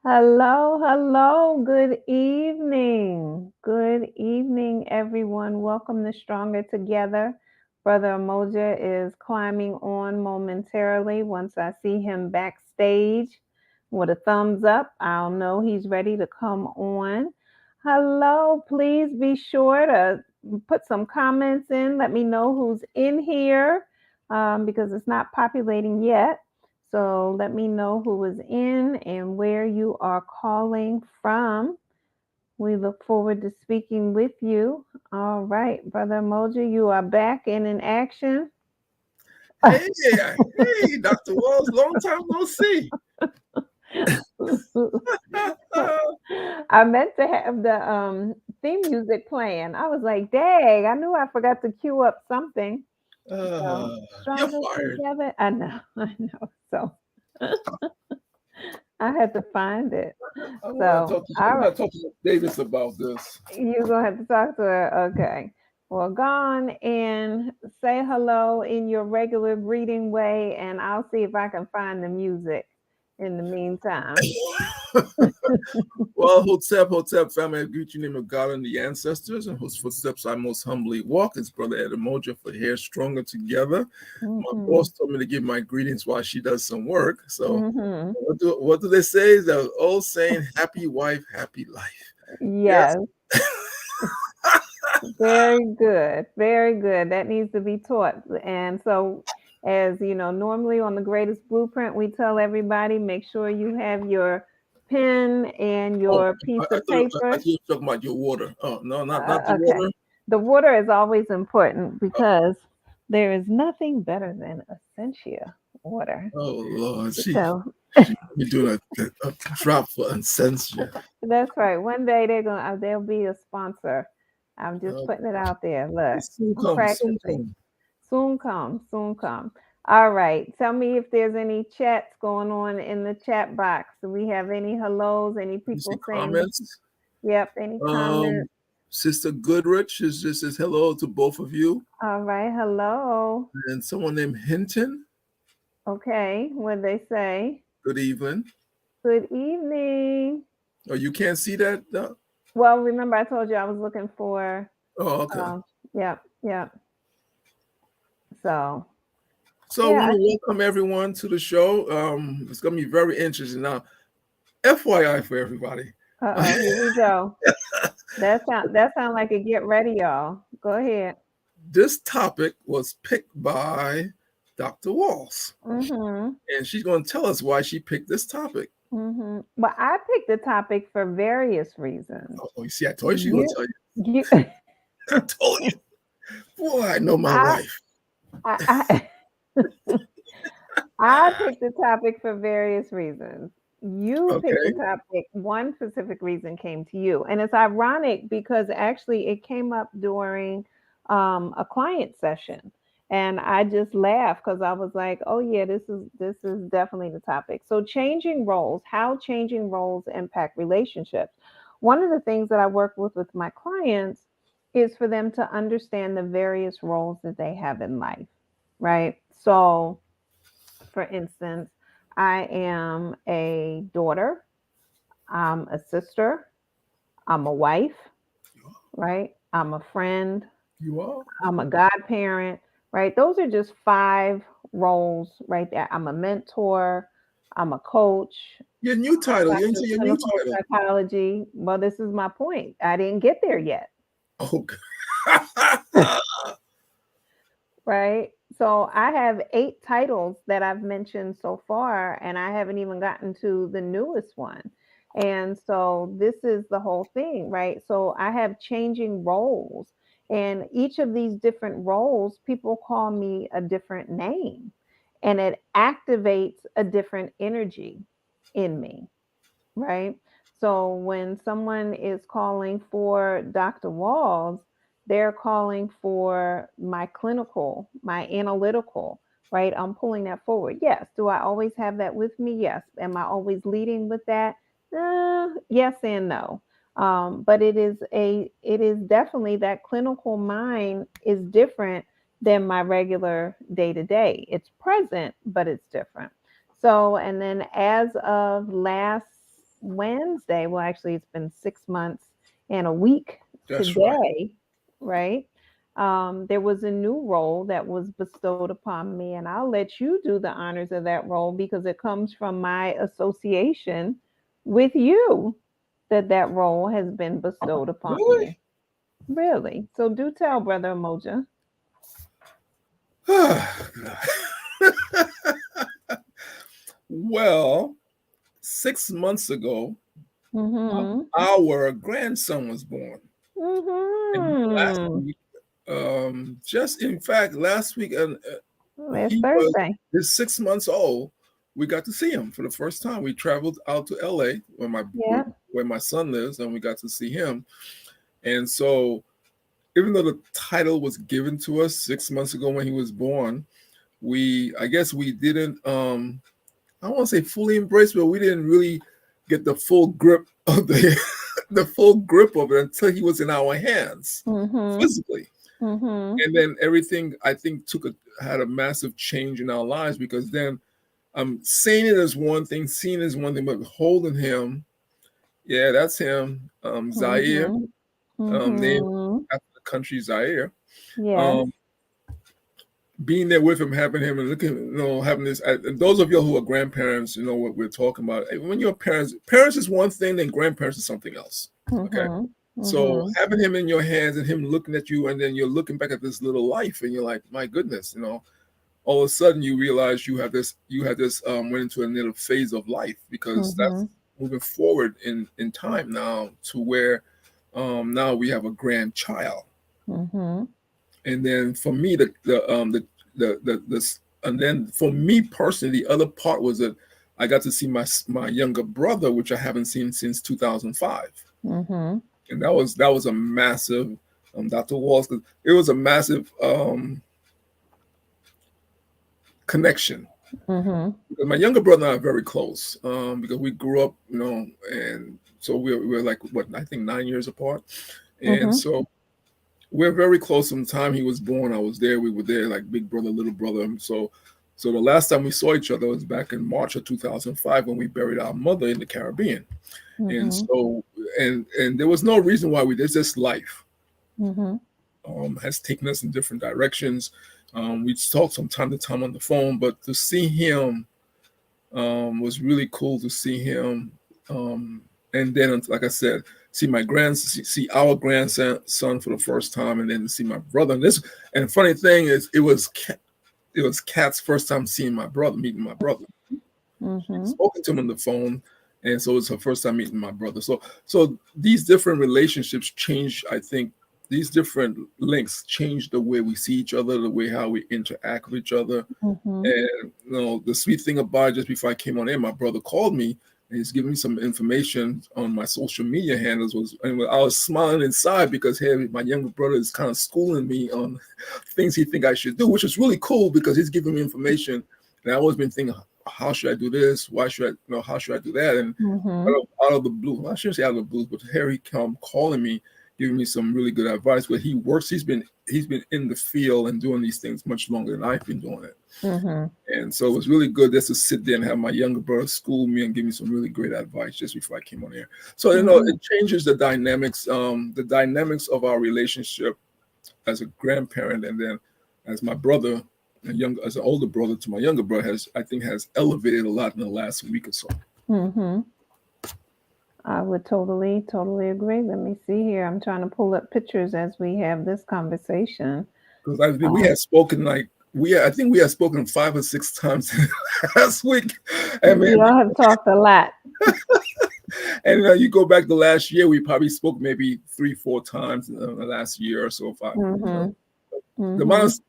Hello, hello. Good evening. Good evening, everyone. Welcome to Stronger Together. Brother Umoja is climbing on momentarily. Once I see him backstage with a thumbs up, I'll know he's ready to come on. Hello, please be sure to put some comments in. Let me know who's in here because it's not populating yet. So let me know who is in and where you are calling from. We look forward to speaking with you. All right, Brother Moja, you are back and in action. Hey, hey, Dr. Walls, long time no see. I meant to have the theme music playing. I was like, dang, I knew I forgot to cue up something. So You're stronger fired. together. I know, I know. So I had to find it. I want to So talk to, I all right. want to talk to Davis about this. You're gonna have to talk to her. Okay. Well, go on and say hello in your regular greeting way, and I'll see if I can find the music in the meantime. Well, Hotep, family, I greet you in the name of God and the ancestors, and whose footsteps I most humbly walk. It's Brother Ed Umoja for Hair Stronger Together. My Hmm. boss told me to give my greetings while she does some work. So, Hmm. what do they say? The old saying, happy wife, happy life. Yes? Yes, very good. Very good. That needs to be taught. And so, as you know, normally on the greatest blueprint, we tell everybody make sure you have your pen and Oh, your piece I of thought paper. you were talking about your water. Oh, no, not the Okay. water. The water is always important because there is nothing better than Essentia water. Oh Lord, So she be doing a drop for uncensored. that's right. One day they'll be a sponsor. I'm just Uh, putting it out there. Look, soon I'm come, soon practicing. come. Soon come, soon come. All right. Tell me if there's any chats going on in the chat box. Do we have any hellos? Any You see people saying comments. yep? Any Um, comments? Sister Goodrich is just says hello to both of you, All right. Hello. and someone named Hinton. Okay. What they say? Good evening. Good evening. Oh, you can't see that. Well, remember I told you I was looking for Oh, okay. yep, yep. So, So I yeah. want to welcome everyone to the show. It's going to be very interesting. Now, FYI for everybody. Uh-oh, here we go. That sound like a get ready, y'all. Go ahead. This topic was picked by Dr. Walls, Mhm. and she's going to tell us why she picked this topic. Mhm. Well, I picked the topic for various reasons. Oh, you see, I told you she going to You tell you. you I told you. Boy, I know my I wife. I I picked the topic for various reasons. You picked the Okay. topic, one specific reason came to you. And it's ironic because actually it came up during a client session. And I just laughed because I was like, oh yeah, this is definitely the topic. So changing roles, how changing roles impact relationships. One of the things that I work with my clients is for them to understand the various roles that they have in life, right? So for instance, I am a daughter, I'm a sister, I'm a wife, right? I'm a friend, You are? I'm a godparent, right? Those are just five roles right there. I'm a mentor, I'm a coach, Your new title. You didn't doctor of say your new clinical title. psychology. Well, this is my point. I didn't get there yet, Oh, right? So I have eight titles that I've mentioned so far, and I haven't even gotten to the newest one. And so this is the whole thing, right? So I have changing roles, and each of these different roles, people call me a different name, and it activates a different energy in me, right? So when someone is calling for Dr. Walls, they're calling for my clinical, my analytical, right? I'm pulling that forward. Yes. Do I always have that with me? Yes. Am I always leading with that? Yes and no. But it is definitely that clinical mind is different than my regular day to day. It's present, but it's different. So, and then as of last Wednesday, well, actually, it's been 6 months and a week That's right. today, right? There was a new role that was bestowed upon me, and I'll let you do the honors of that role because it comes from my association with you that role has been bestowed upon Really? me. Really? So do tell, Brother Umoja. Well, 6 months ago, Mm-hmm. our grandson was born. And last Mm-hmm. week, just in fact, last week, It's he was Thursday. is 6 months old. We got to see him for the first time. We traveled out to LA Yeah. where my son lives, and we got to see him. And so, even though the title was given to us 6 months ago when he was born, I guess we didn't I won't say fully embrace, but we didn't really get the full grip of the full grip of it until he was in our hands Mm-hmm. physically. Mm-hmm. And then everything I think had a massive change in our lives, because then saying it as one thing, seeing it as one thing, but holding him, yeah, that's him. Zaire, Mm-hmm. named Mm-hmm. after the country Zaire. Yes. Um, being there with him, having him, and looking, having this. And those of you who are grandparents, you know what we're talking about. When you're parents is one thing, then grandparents is something else. Okay, Mm-hmm. so Mm-hmm. having him in your hands and him looking at you, and then you're looking back at this little life, and you're like, my goodness, all of a sudden you realize you had this went into another phase of life, because Mm-hmm. that's moving forward in time now to where now we have a grandchild. Mm-hmm. And then for me and then for me personally, the other part was that I got to see my younger brother, which I haven't seen since 2005. Mm-hmm. And that was a massive, Dr. Walls, 'cause it was a massive connection. Mm-hmm. Because my younger brother and I are very close, because we grew up, and so we're like, what, I think 9 years apart. And Mm-hmm. so we're very close. From the time he was born, I was there. We were there like big brother, little brother. And so the last time we saw each other was back in March of 2005 when we buried our mother in the Caribbean. And Mm-hmm. so, and there was no reason why we did this. Life Mm-hmm. has taken us in different directions. We talked from time to time on the phone, but to see him was really cool to see him. And then, like I said, see our grandson for the first time, and then to see my brother. And the funny thing is, it was Kat's first time meeting my brother. She'd Mm-hmm. spoken to him on the phone, and so it's her first time meeting my brother. So these different relationships change. I think these different links change the way we see each other, the way how we interact with each other. Mm-hmm. And the sweet thing about it, just before I came on air, my brother called me and he's giving me some information on my social media handles. And I was smiling inside because hey, my younger brother is kind of schooling me on things he think I should do, which is really cool because he's giving me information. And I always been thinking, how should I do this? Why should I, how should I do that? And Mm-hmm. out of the blue, I shouldn't say out of the blue, but Harry come calling me, giving me some really good advice. But he's been in the field and doing these things much longer than I've been doing it. Mm-hmm. And so it was really good just to sit there and have my younger brother school me and give me some really great advice just before I came on here. So Mm-hmm. it changes the dynamics of our relationship as a grandparent, and then as my brother, as an older brother to my younger brother, has elevated a lot in the last week or so. Mm-hmm. I would totally, totally agree. Let me see here. I'm trying to pull up pictures as we have this conversation. Because I think we Um, had spoken I think we had spoken 5 or 6 times last week. And we man, all have talked a lot. and you go back to last year, we probably spoke maybe 3, 4 times in the last year or so. Five, Mm-hmm. the Mm-hmm. amount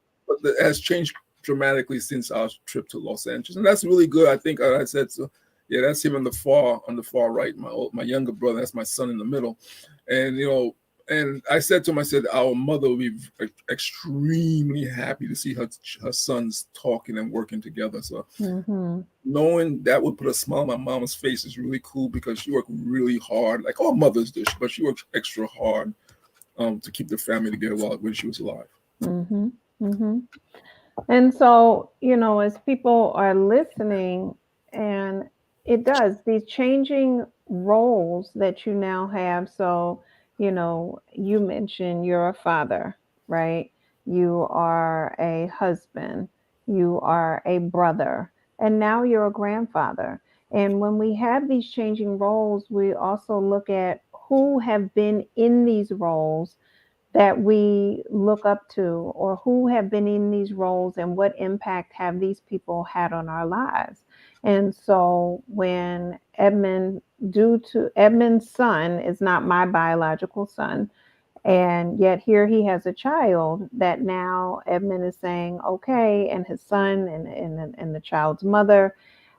has changed dramatically since our trip to Los Angeles, and that's really good. I think I said so. Yeah, that's him on the far right. My younger brother. That's my son in the middle, and and I said to him, I said our mother will be extremely happy to see her sons talking and working together. So Mm-hmm. knowing that would put a smile on my mama's face is really cool because she worked really hard, like all mothers do, but she worked extra hard to keep the family together when she was alive. Mm-hmm. Mm-hmm. And so, as people are listening, and it does, these changing roles that you now have. So, you mentioned you're a father, right? You are a husband, you are a brother, and now you're a grandfather. And when we have these changing roles, we also look at who have been in these roles that we look up to, or who have been in these roles and what impact have these people had on our lives. And so when Edmund's son is not my biological son, and yet here he has a child that now Edmund is saying, okay, and his son and the child's mother,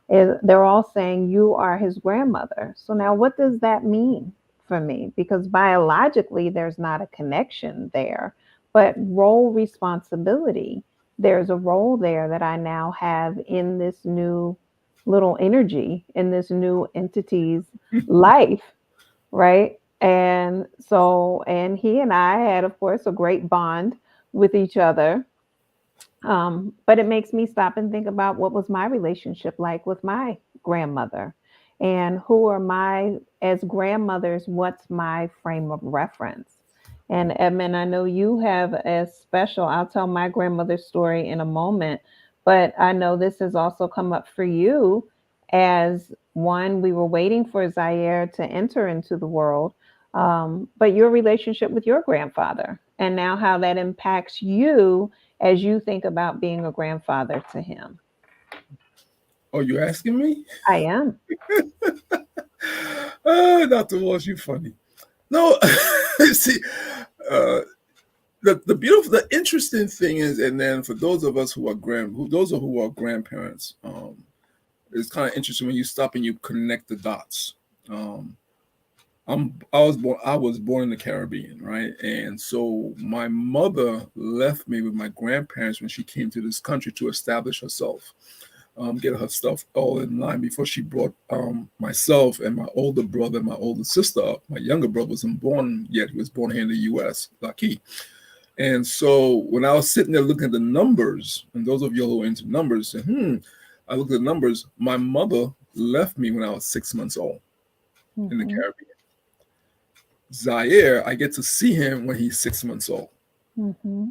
they're all saying you are his grandmother. So now what does that mean for me? Because biologically there's not a connection there, but role responsibility, there's a role there that I now have in this new little energy, in this new entity's life, right? And so, and he and I had, of course, a great bond with each other. But it makes me stop and think about what was my relationship like with my grandmother, and who are my, as grandmothers, what's my frame of reference. And Edmund, I know you have a special, I'll tell my grandmother's story in a moment, but I know this has also come up for you as one, we were waiting for Zaire to enter into the world, but your relationship with your grandfather, and now how that impacts you as you think about being a grandfather to him. Oh, you asking me? I am. Dr. Walsh, you funny. No, see, uh, the interesting thing is, and then for those of us who are who are grandparents, it's kind of interesting when you stop and you connect the dots. Um, I was born in the Caribbean, right? And so my mother left me with my grandparents when she came to this country to establish herself, get her stuff all in line before she brought myself and my older brother and my older sister up. My younger brother wasn't born yet; he was born here in the U.S. Lucky. And so when I was sitting there looking at the numbers, and those of you who are into numbers say, I looked at the numbers. My mother left me when I was 6 months old in the Mm-hmm. Caribbean. Zaire, I get to see him when he's 6 months old. Mm-hmm.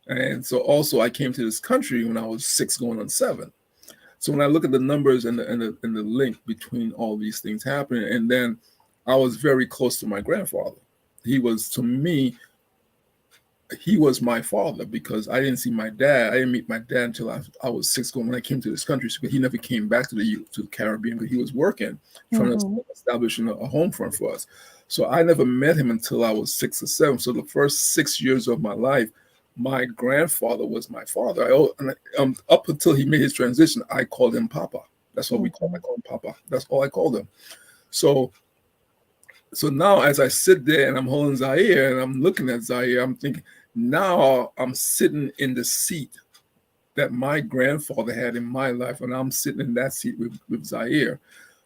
And so also I came to this country when I was six going on seven. So when I look at the numbers and the link between all these things happening, and then I was very close to my grandfather. He was, to me, he was my father because I didn't see my dad. I didn't meet my dad until I was six when I came to this country. So he never came back to the Caribbean, but he was working, trying to Mm-hmm. establish a home front for us. So I never met him until I was 6 or 7. So the first 6 years of my life, my grandfather was my father. Up until he made his transition, I called him Papa. That's what we call. I call him Papa. That's all I called him. So so now as I sit there and I'm holding Zaire and I'm looking at Zaire, I'm thinking, now I'm sitting in the seat that my grandfather had in my life, and I'm sitting in that seat with Zaire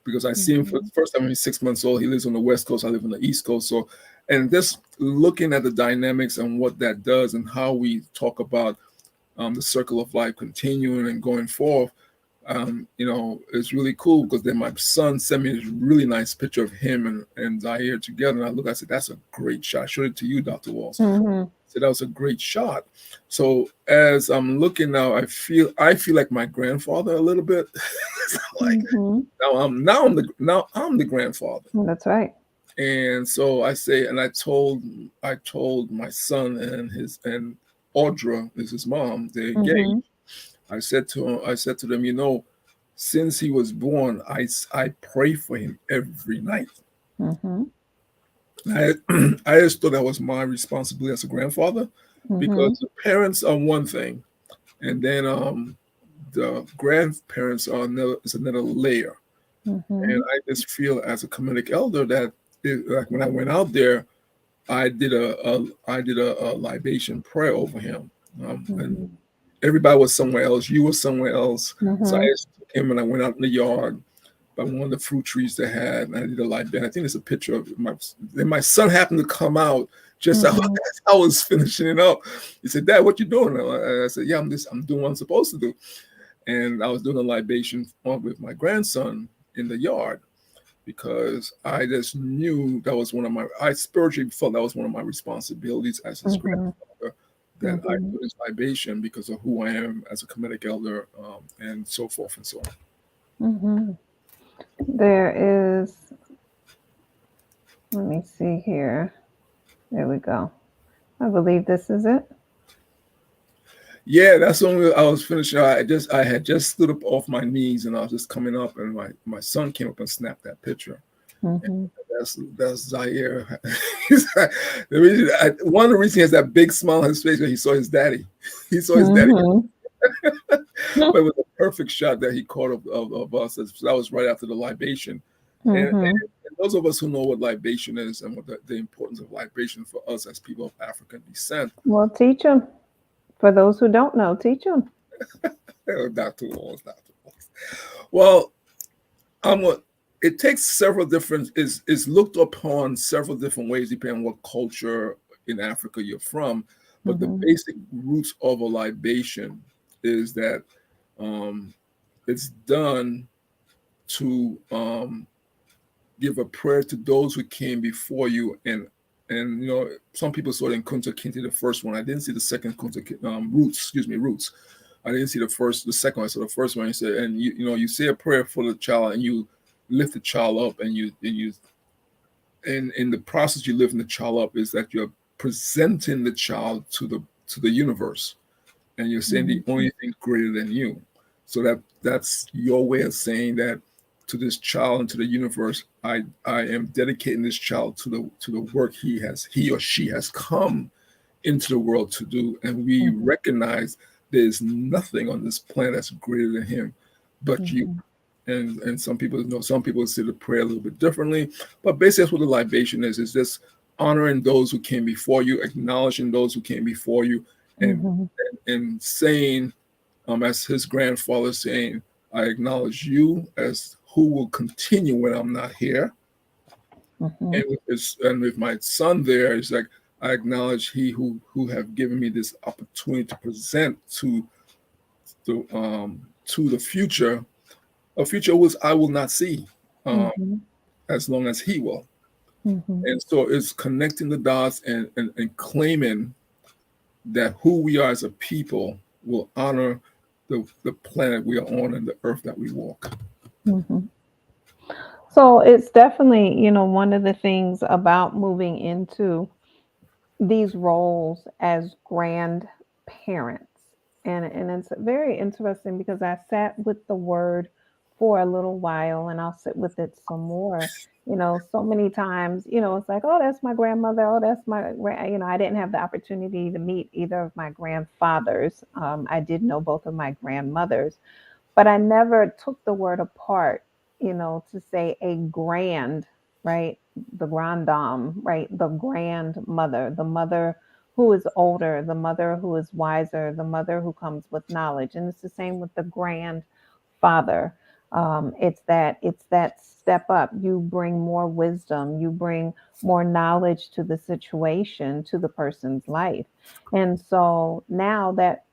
because I see him for Mm-hmm. the first time when he's 6 months old. He lives on the West Coast, I live on the East Coast. So, and just looking at the dynamics and what that does and how we talk about the circle of life continuing and going forth, it's really cool because then my son sent me this really nice picture of him and Zaire together. And I look, I said, that's a great shot. I showed it to you, Dr. Walls. Mm-hmm. So that was a great shot. So as I'm looking now, I feel like my grandfather a little bit. Like Mm-hmm. now I'm the grandfather. That's right. And so I say, and I told my son and Audra is his mom, they're engaged. Mm-hmm. I said to them, since he was born, I pray for him every night. Mm-hmm. I I just thought that was my responsibility as a grandfather because Mm-hmm. the parents are one thing, and then the grandparents is another layer. And Mm-hmm. I just feel as a comedic elder that like when I went out there, I did a libation prayer over him, and Mm-hmm. everybody was somewhere else. You were somewhere else, so I Mm-hmm. just took him and I went out in the yard by one of the fruit trees they had, and I did a libation. I think there's a picture of my. Then my son happened to come out just as Mm-hmm. I was finishing it up. He said, "Dad, what you doing?" And I said, "Yeah, I'm doing what I'm supposed to do." And I was doing a libation with my grandson in the yard. because I just knew that was one of my, I spiritually felt that was one of my responsibilities as his Mhm. grandfather, that I Mhm. do this libation because of who I am as a Kemetic elder, and so forth and so on. Mhm. There is, let me see here. There we go. I believe this is it. Yeah, that's when I was finishing. I had just stood up off my knees and I was just coming up, and my son came up and snapped that picture. Mhm. That's Zaire. One of the reasons he has that big smile on his face because he saw his daddy. He saw his daddy, Mhm. but it was a perfect shot that he caught of us. That was right after the libation. Mhm. And those of us who know what libation is and what the importance of libation for us as people of African descent, Well, teach them. For those who don't know, teach them. Dr. Walls, Dr. Walls. Well, I'm what it takes several different is looked upon several different ways depending on what culture in Africa you're from. But the Mhm. basic roots of a libation is that um, it's done to give a prayer to those who came before you, and some people saw it in Kunta Kinte, the first one. I didn't see the second Roots, excuse me, Roots. I didn't see the second one. I saw the first one. You said, and you say a prayer for the child, and you lift the child up, and in the process you lifting the child up is that you're presenting the child to the universe, and you're saying the Mhm. only thing greater than you. So that's your way of saying that to this child and to the universe, I am dedicating this child to the work he or she has come into the world to do, and we Mhm. recognize there's nothing on this planet that's greater than him but you. Mhm. And some people see the prayer a little bit differently, but basically that's what the libation is just honoring those who came before you, acknowledging those who came before you, and Mhm. and saying, as his grandfather saying, I acknowledge you as who will continue when I'm not here. And Mhm. with my son there, it's like I acknowledge he who have given me this opportunity to present to the future, a future which I will not see, um, Mhm. as long as he will. Mhm. And so it's connecting the dots and claiming that who we are as a people will honor the planet we are on and the earth that we walk. Mhm. So it's definitely, one of the things about moving into these roles as grandparents. And it's very interesting because I sat with the word for a little while and I'll sit with it some more. So many times, it's like, oh, that's my grandmother. Oh, that's I didn't have the opportunity to meet either of my grandfathers. I did know both of my grandmothers, but I never took the word apart, to say a grand, right? The grandam, right? The grandmother, the mother who is older, the mother who is wiser, the mother who comes with knowledge. And it's the same with the grandfather. It's that step up. You bring more wisdom, you bring more knowledge to the situation, to the person's life. And so now that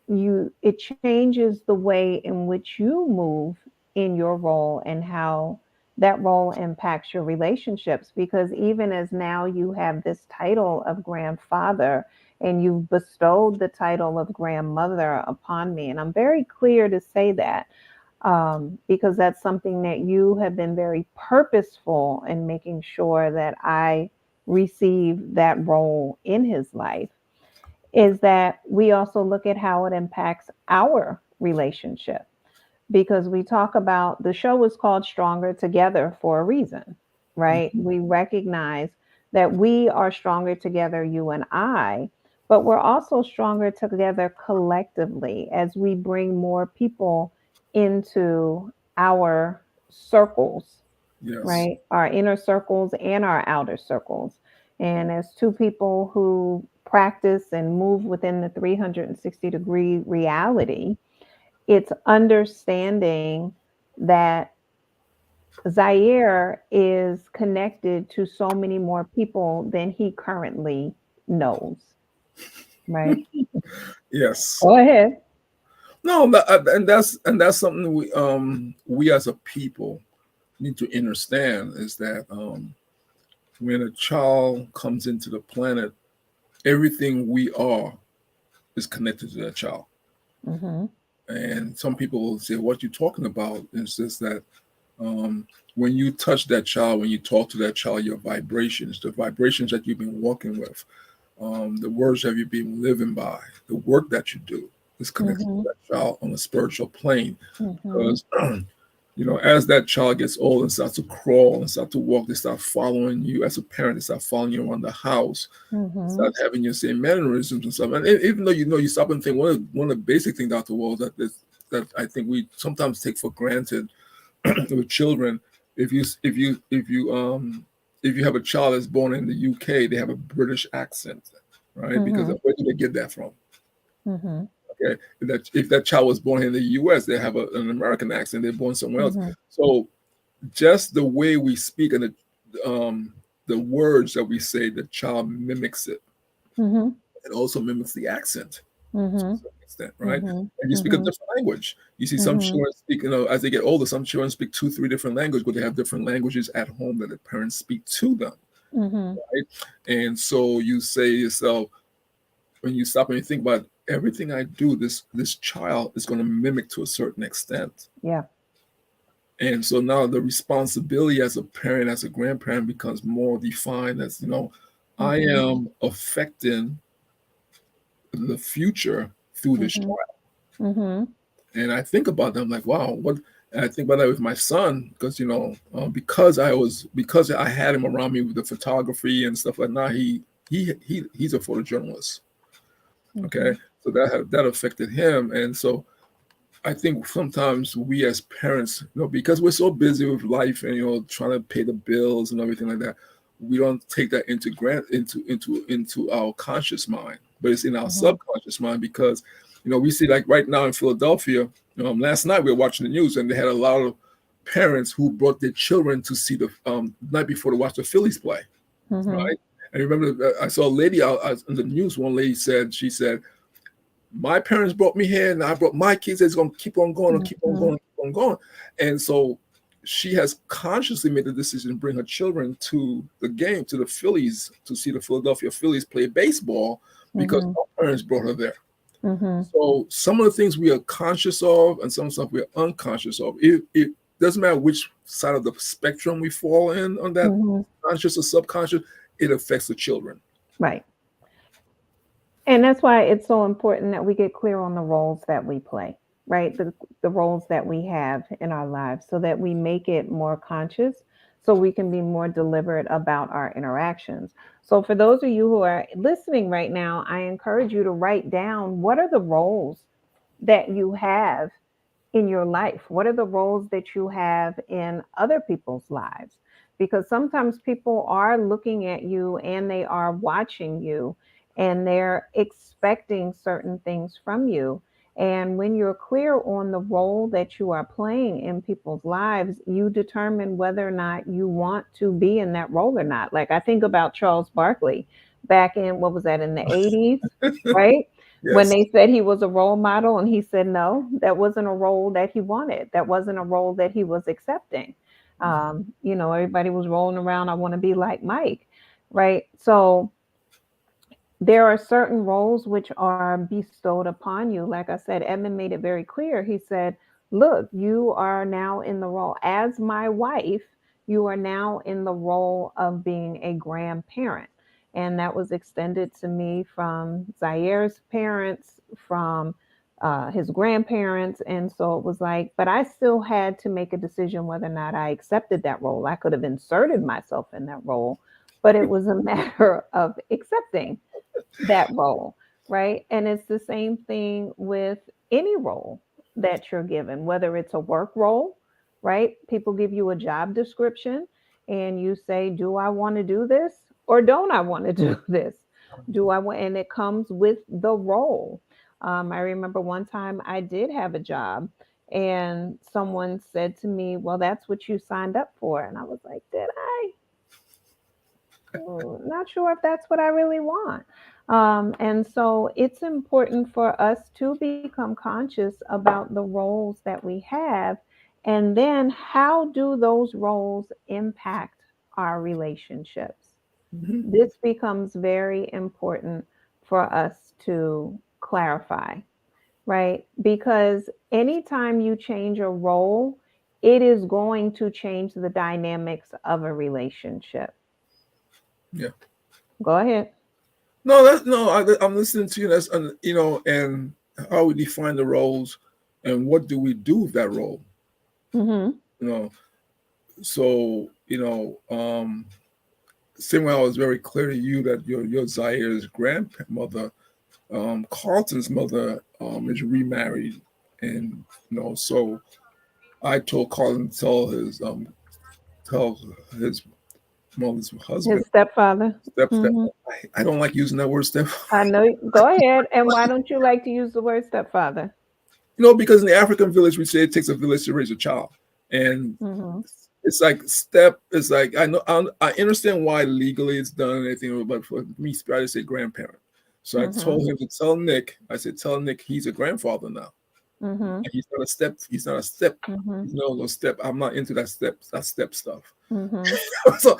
it changes the way in which you move in your role and how that role impacts your relationships, because even as now you have this title of grandfather and you've bestowed the title of grandmother upon me, and I'm very clear to say that, because that's something that you have been very purposeful in making sure that I receive that role in his life, is that we also look at how it impacts our relationship, because we talk about the show is called Stronger Together for a reason, right? Mhm. We recognize that we are stronger together, you and I, but we're also stronger together collectively as we bring more people into our circles, Yes. right? Our inner circles and our outer circles. And as two people who practice and move within the 360-degree reality, it's understanding that Zaire is connected to so many more people than he currently knows, right? Yes. Go ahead. No, and that's something we as a people need to understand is that when a child comes into the planet, everything we are is connected to that child. Mm-hmm. And some people will say, "What you're talking about is just that when you touch that child, when you talk to that child, your vibrations, the vibrations that you've been walking with, the words that you've been living by, the work that you do is connected to Mm-hmm. that child on a spiritual plane. Mm-hmm. Because as that child gets old and starts to crawl and start to walk, they start following you as a parent. They start following you around the house, Mm-hmm. start having your same mannerisms and stuff. And even though you stop and think one of the basic things, Dr. Wall, that I think we sometimes take for granted with children. If you have a child that's born in the UK, they have a British accent, right? Because Mm-hmm. where do they get that from? Mm-hmm. Okay, if that child was born in the US, they have an American accent. They're born somewhere else. Mm-hmm. So just the way we speak and the words that we say, the child mimics it. Mm-hmm. It also mimics the accent to a Mm-hmm. certain extent, right? Mm-hmm. And you speak a Mm-hmm. different language. You see some Mm-hmm. children speak, as they get older, some children speak two, three different languages, but they have different languages at home that the parents speak to them, Mm-hmm. right? And so you say to yourself, when you stop and you think about everything I do, this child is going to mimic to a certain extent. Yeah. And so now the responsibility as a parent, as a grandparent becomes more defined as, I Mm-hmm. am affecting the future through this Mm-hmm. child. Mm-hmm. And I think about that. I'm like, wow, what? And I think about that with my son because because I had him around me with the photography and stuff like that. He's a photojournalist. Mm-hmm. Okay, so that affected him, and so I think sometimes we as parents, because we're so busy with life and trying to pay the bills and everything like that, we don't take that into our conscious mind, but it's in our Mm-hmm. subconscious mind because we see like right now in Philadelphia. Last night we were watching the news and they had a lot of parents who brought their children to see the night before to watch the Phillies play, Mm-hmm. right? And remember, I saw a lady out in the news. One lady she said, my parents brought me here and I brought my kids. It's going to keep on going and keep on Mm-hmm. going, keep on going. And so she has consciously made the decision to bring her children to the game, to the Phillies, to see the Philadelphia Phillies play baseball because Mm-hmm. her parents brought her there. Mm-hmm. So some of the things we are conscious of and some stuff we are unconscious of. It doesn't matter which side of the spectrum we fall in on that Mm-hmm. conscious or subconscious, it affects the children. Right. And that's why it's so important that we get clear on the roles that we play, right? The roles that we have in our lives so that we make it more conscious so we can be more deliberate about our interactions. So for those of you who are listening right now, I encourage you to write down what are the roles that you have in your life? What are the roles that you have in other people's lives? Because sometimes people are looking at you and they are watching you and they're expecting certain things from you. And when you're clear on the role that you are playing in people's lives, you determine whether or not you want to be in that role or not. Like I think about Charles Barkley back in, what was that, in the 80s, right? When Yes. they said he was a role model and he said no, that wasn't a role that he wanted. That wasn't a role that he was accepting. Everybody was rolling around, I want to be like Mike, right? So there are certain roles which are bestowed upon you. Like I said, Edmund made it very clear. He said, look, you are now in the role as my wife, you are now in the role of being a grandparent. And that was extended to me from Zaire's parents, from his grandparents. And so it was like, but I still had to make a decision whether or not I accepted that role. I could have inserted myself in that role, but it was a matter of accepting that role, right? And it's the same thing with any role that you're given, whether it's a work role, right? People give you a job description and you say, do I want to do this or don't I want to do this? Do I want, and it comes with the role. I remember one time I did have a job and someone said to me, well, that's what you signed up for. And I was like, did I? Not sure if that's what I really want. And so it's important for us to become conscious about the roles that we have And then how do those roles impact our relationships? Hmm. This becomes very important for us to clarify, right? Because anytime you change a role, it is going to change the dynamics of a relationship. Yeah. Go ahead. No, no. I'm listening to you. That's and how we define the roles, and what do we do with that role? Mm-hmm. You know, so same way I was very clear to you that your Zaire's grandmother, Carlton's mother, is remarried, and so I told Carlton to tell his mother's husband, His stepfather. step. Mm-hmm. I don't like using that word step. I know. Go ahead. And why don't you like to use the word stepfather? Because in the African village we say it takes a village to raise a child, and Mm-hmm. it's like step. It's like I understand why legally it's done and everything, but for me, I just say grandparent. So I Mm-hmm. told him to tell Nick. I said, tell Nick he's a grandfather now. Mm-hmm. He's not a step. He's not a step. Mm-hmm. He's no step. I'm not into that step. That step stuff. Mm-hmm. So,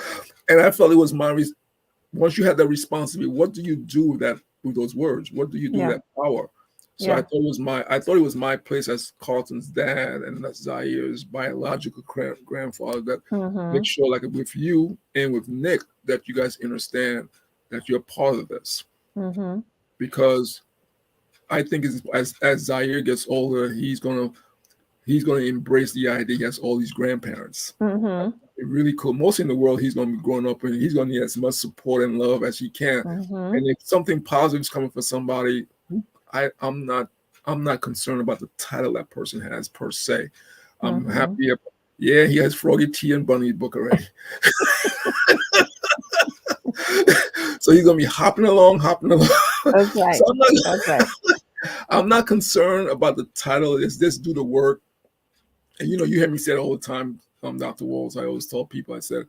and I felt it was once you had that responsibility, what do you do with those words? What do you do with Yeah. that power? So Yeah. I thought it was my place as Carlton's dad and as Zaire's biological grandfather that make Mm-hmm. sure, like with you and with Nick, that you guys understand that you're part of this. Mm-hmm. Because I think as Zaire gets older, he's gonna embrace the idea he has all these grandparents. Mm-hmm. Really cool. Most in the world, he's going to be growing up and he's going to need as much support and love as he can. Mm-hmm. And if something positive is coming for somebody, I'm not concerned about the title that person has per se. I'm Mm-hmm. happy. Yeah, he has Froggy T and Bunny book already. So he's gonna be hopping along, hopping along. That's So right. That's right. I'm not concerned about the title. It's just do the work. And you hear me say it all the time, Dr. Walls. I always tell people, I said,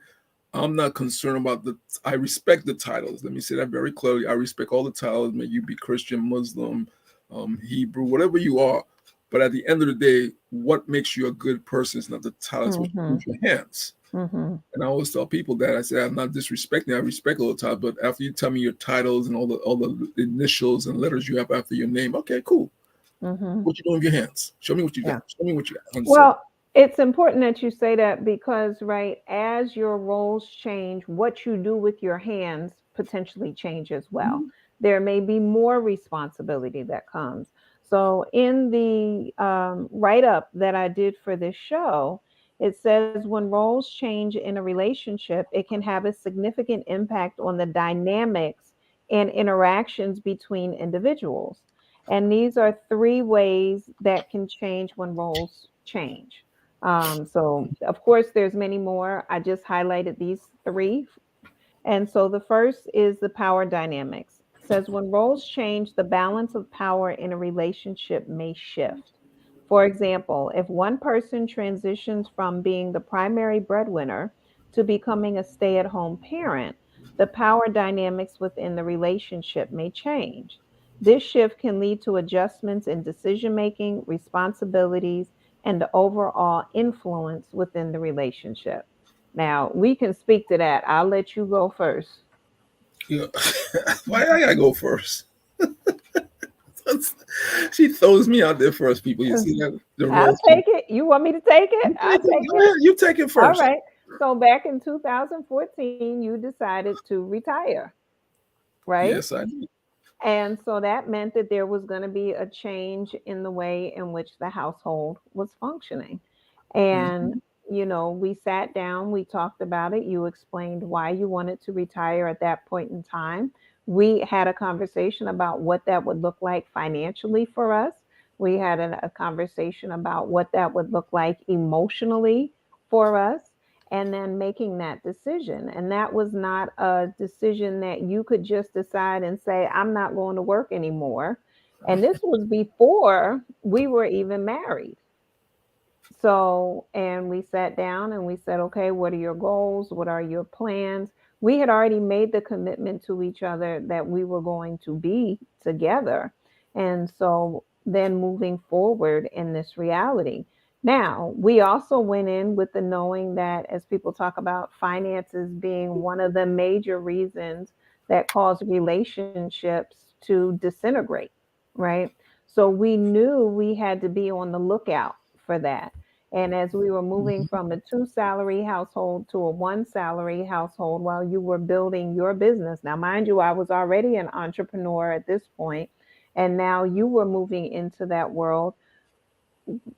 I'm not concerned about I respect the titles. Let me say that very clearly. I respect all the titles. May you be Christian, Muslim, Hebrew, whatever you are. But at the end of the day, what makes you a good person is not the titles, what you do Mm-hmm. with your hands. Mm-hmm. And I always tell people that. I say I'm not disrespecting. I respect all the titles. But after you tell me your titles and all the initials and letters you have after your name, okay, cool. Mm-hmm. What you doing with your hands? Show me what you got. Yeah. Show me what you got. Understand? Well, it's important that you say that because, right, as your roles change, what you do with your hands potentially change as well. There may be more responsibility that comes. So, in the write up that I did for this show, it says when roles change in a relationship, it can have a significant impact on the dynamics and interactions between individuals. And these are three ways that can change when roles change. So, of course, there's many more. I just highlighted these three. And so the first is the power dynamics. It says when roles change, the balance of power in a relationship may shift. For example, if one person transitions from being the primary breadwinner to becoming a stay at home parent, the power dynamics within the relationship may change. This shift can lead to adjustments in decision making, responsibilities, and the overall influence within the relationship. Now, we can speak to that. I'll let you go first. Yeah. Why I gotta go first? She throws me out there first, people. You see that the I'll role. take it. You want me to take it? You I'll take it. take Go it. ahead. You take it All first. right. So back in 2014, you decided to retire, right? Yes, I do. And so that meant that there was going to be a change in the way in which the household was functioning. And, Mhm. we sat down, we talked about it. You explained why you wanted to retire at that point in time. We had a conversation about what that would look like financially for us. We had a conversation about what that would look like emotionally for us, and then making that decision. And that was not a decision that you could just decide and say, I'm not going to work anymore. And this was before we were even married. So, and we sat down and we said, okay, what are your goals? What are your plans? We had already made the commitment to each other that we were going to be together. And so then moving forward in this reality. Now, we also went in with the knowing that as people talk about finances being one of the major reasons that cause relationships to disintegrate, right? So we knew we had to be on the lookout for that. And as we were moving Mhm. from a two salary household to a one salary household while you were building your business. Now, mind you, I was already an entrepreneur at this point, and now you were moving into that world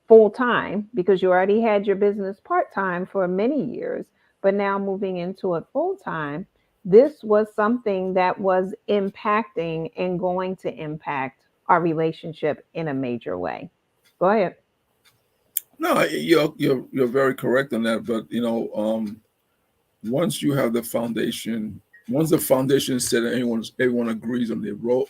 full time because you already had your business part time for many years, but now moving into it full time, this was something that was impacting and going to impact our relationship in a major way. Go ahead. No, you're very correct on that. But once you have the foundation, once the foundation is set, and everyone agrees on their role,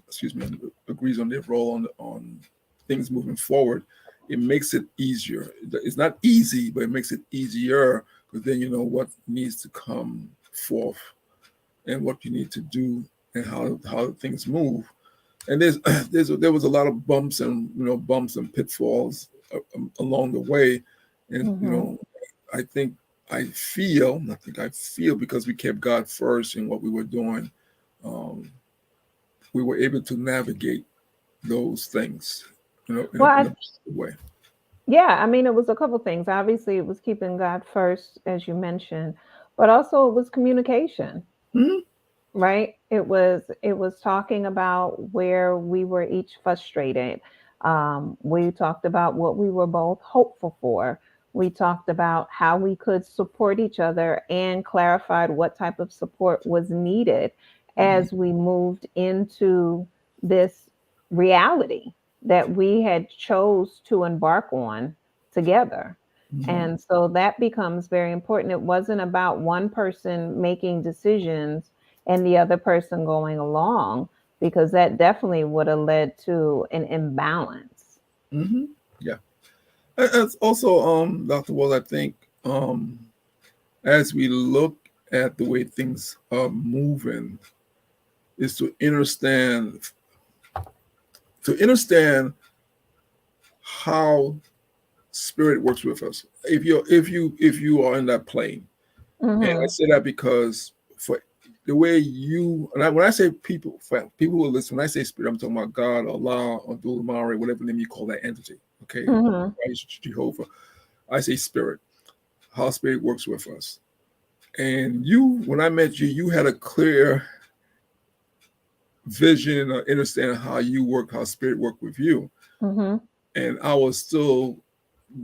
excuse me, agrees on their role on things moving forward, it makes it easier. It's not easy, but it makes it easier because then you know what needs to come forth and what you need to do and how things move. And there was a lot of bumps and pitfalls along the way, and Mm-hmm. I think I think I feel because we kept God first in what we were doing, um, we were able to navigate those things, Well, in a positive way. yeah, I mean, it was a couple things. Obviously, it was keeping God first, as you mentioned, but also it was communication. Mhm. Right? It was talking about where we were each frustrated. We talked about what we were both hopeful for. We talked about how we could support each other and clarified what type of support was needed Mhm. as we moved into this reality that we had chose to embark on together. Mhm. And so that becomes very important. It wasn't about one person making decisions and the other person going along, because that definitely would have led to an imbalance. Mhm. Yeah. And it's also, Dr. Wall, I think, as we look at the way things are moving, is to understand how spirit works with us. If you are in that plane, and I Mhm. say that because for the way when I say people, for people who listen, when I say spirit, I'm talking about God, Allah, or Dulamare, whatever name you call that entity. Okay, Mhm. Christ, Jehovah. I say spirit. How spirit works with us. And when I met you, you had a clear vision or understanding how you work, how spirit work with you. Mhm. And I was still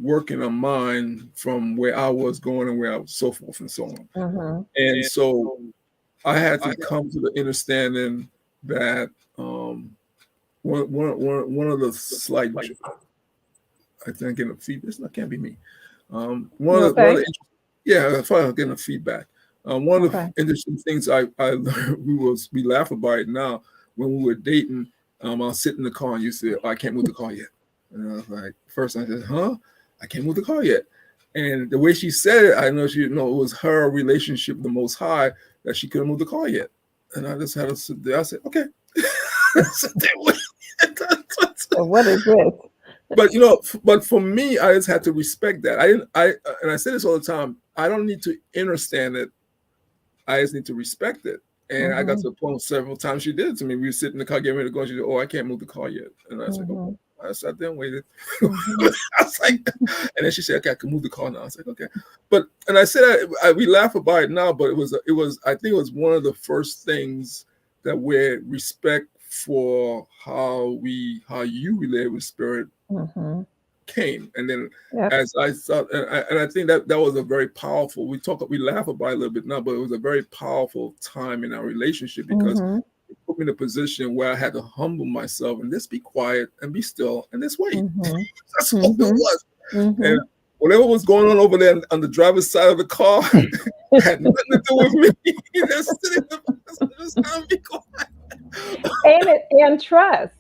working on mine from where I was going and where I was, so forth and so on. Mhm. And so I had to come to the understanding that, one of the slight, I think I'm getting a feedback. This can't be me. You okay? Yeah, I thought I was getting a feedback. One of Okay. the interesting things I learned, we laugh about it now. When we were dating, I'll sit in the car and you said, "Oh, I can't move the car yet." And I was like, first I said, "Huh? I can't move the car yet." And the way she said it, I know it was her relationship with the Most High that she couldn't move the car yet. And I just had to sit there. I said, "Okay." Sit there with it. So what is this? But but for me, I just had to respect that. I didn't. And I say this all the time. I don't need to understand it. I just need to respect it. And I got Mhm. to the point several times she did it to me. We were sitting in the car getting ready to go. And she said, "Oh, I can't move the car yet." And I said, "Okay." Mhm. I sat there and waited. Mhm. I was like, and then she said, "Okay, I can move the car now." I was like, "Okay." But and I said, we laugh about it now, but it was. I think it was one of the first things that where respect for how you relate with spirit Mhm. came. And then Yep. as I thought, and I think that was a very powerful. We laugh about it a little bit now, but it was a very powerful time in our relationship because Mhm. it put me in a position where I had to humble myself and just be quiet and be still and just wait. Mhm. That's all it Mhm. was. And Mhm. whatever was going on over there on the driver's side of the car had nothing to do with me. Just sitting in the just kind of be quiet. And trust,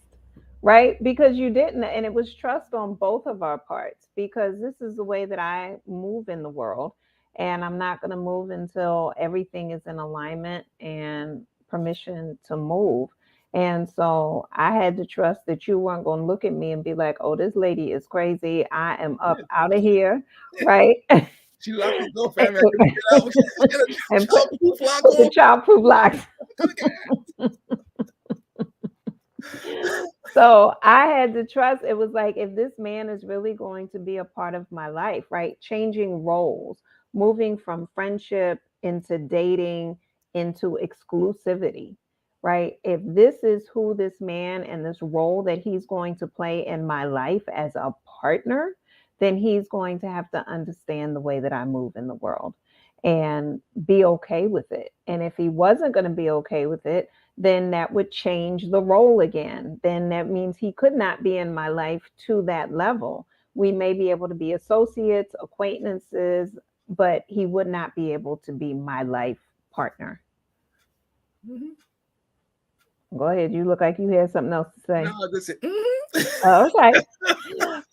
right? Because you didn't, and it was trust on both of our parts, because this is the way that I move in the world, and I'm not going to move until everything is in alignment and permission to move. And so I had to trust that you weren't going to look at me and be like, oh, this lady is crazy. I am up out of here. Right. She locked the door, family. I couldn't get out. She had a And childproof lock put the on. childproof locks. I couldn't get So I had to trust. It was like, if this man is really going to be a part of my life, right? Changing roles, moving from friendship into dating into exclusivity, right? If this is who this man and this role that he's going to play in my life as a partner, then he's going to have to understand the way that I move in the world and be okay with it. And if he wasn't going to be okay with it, then that would change the role again. Then that means he could not be in my life to that level. We may be able to be associates, acquaintances, but he would not be able to be my life partner. Mhm. Go ahead. You look like you had something else to No, say. I just said, Oh, okay.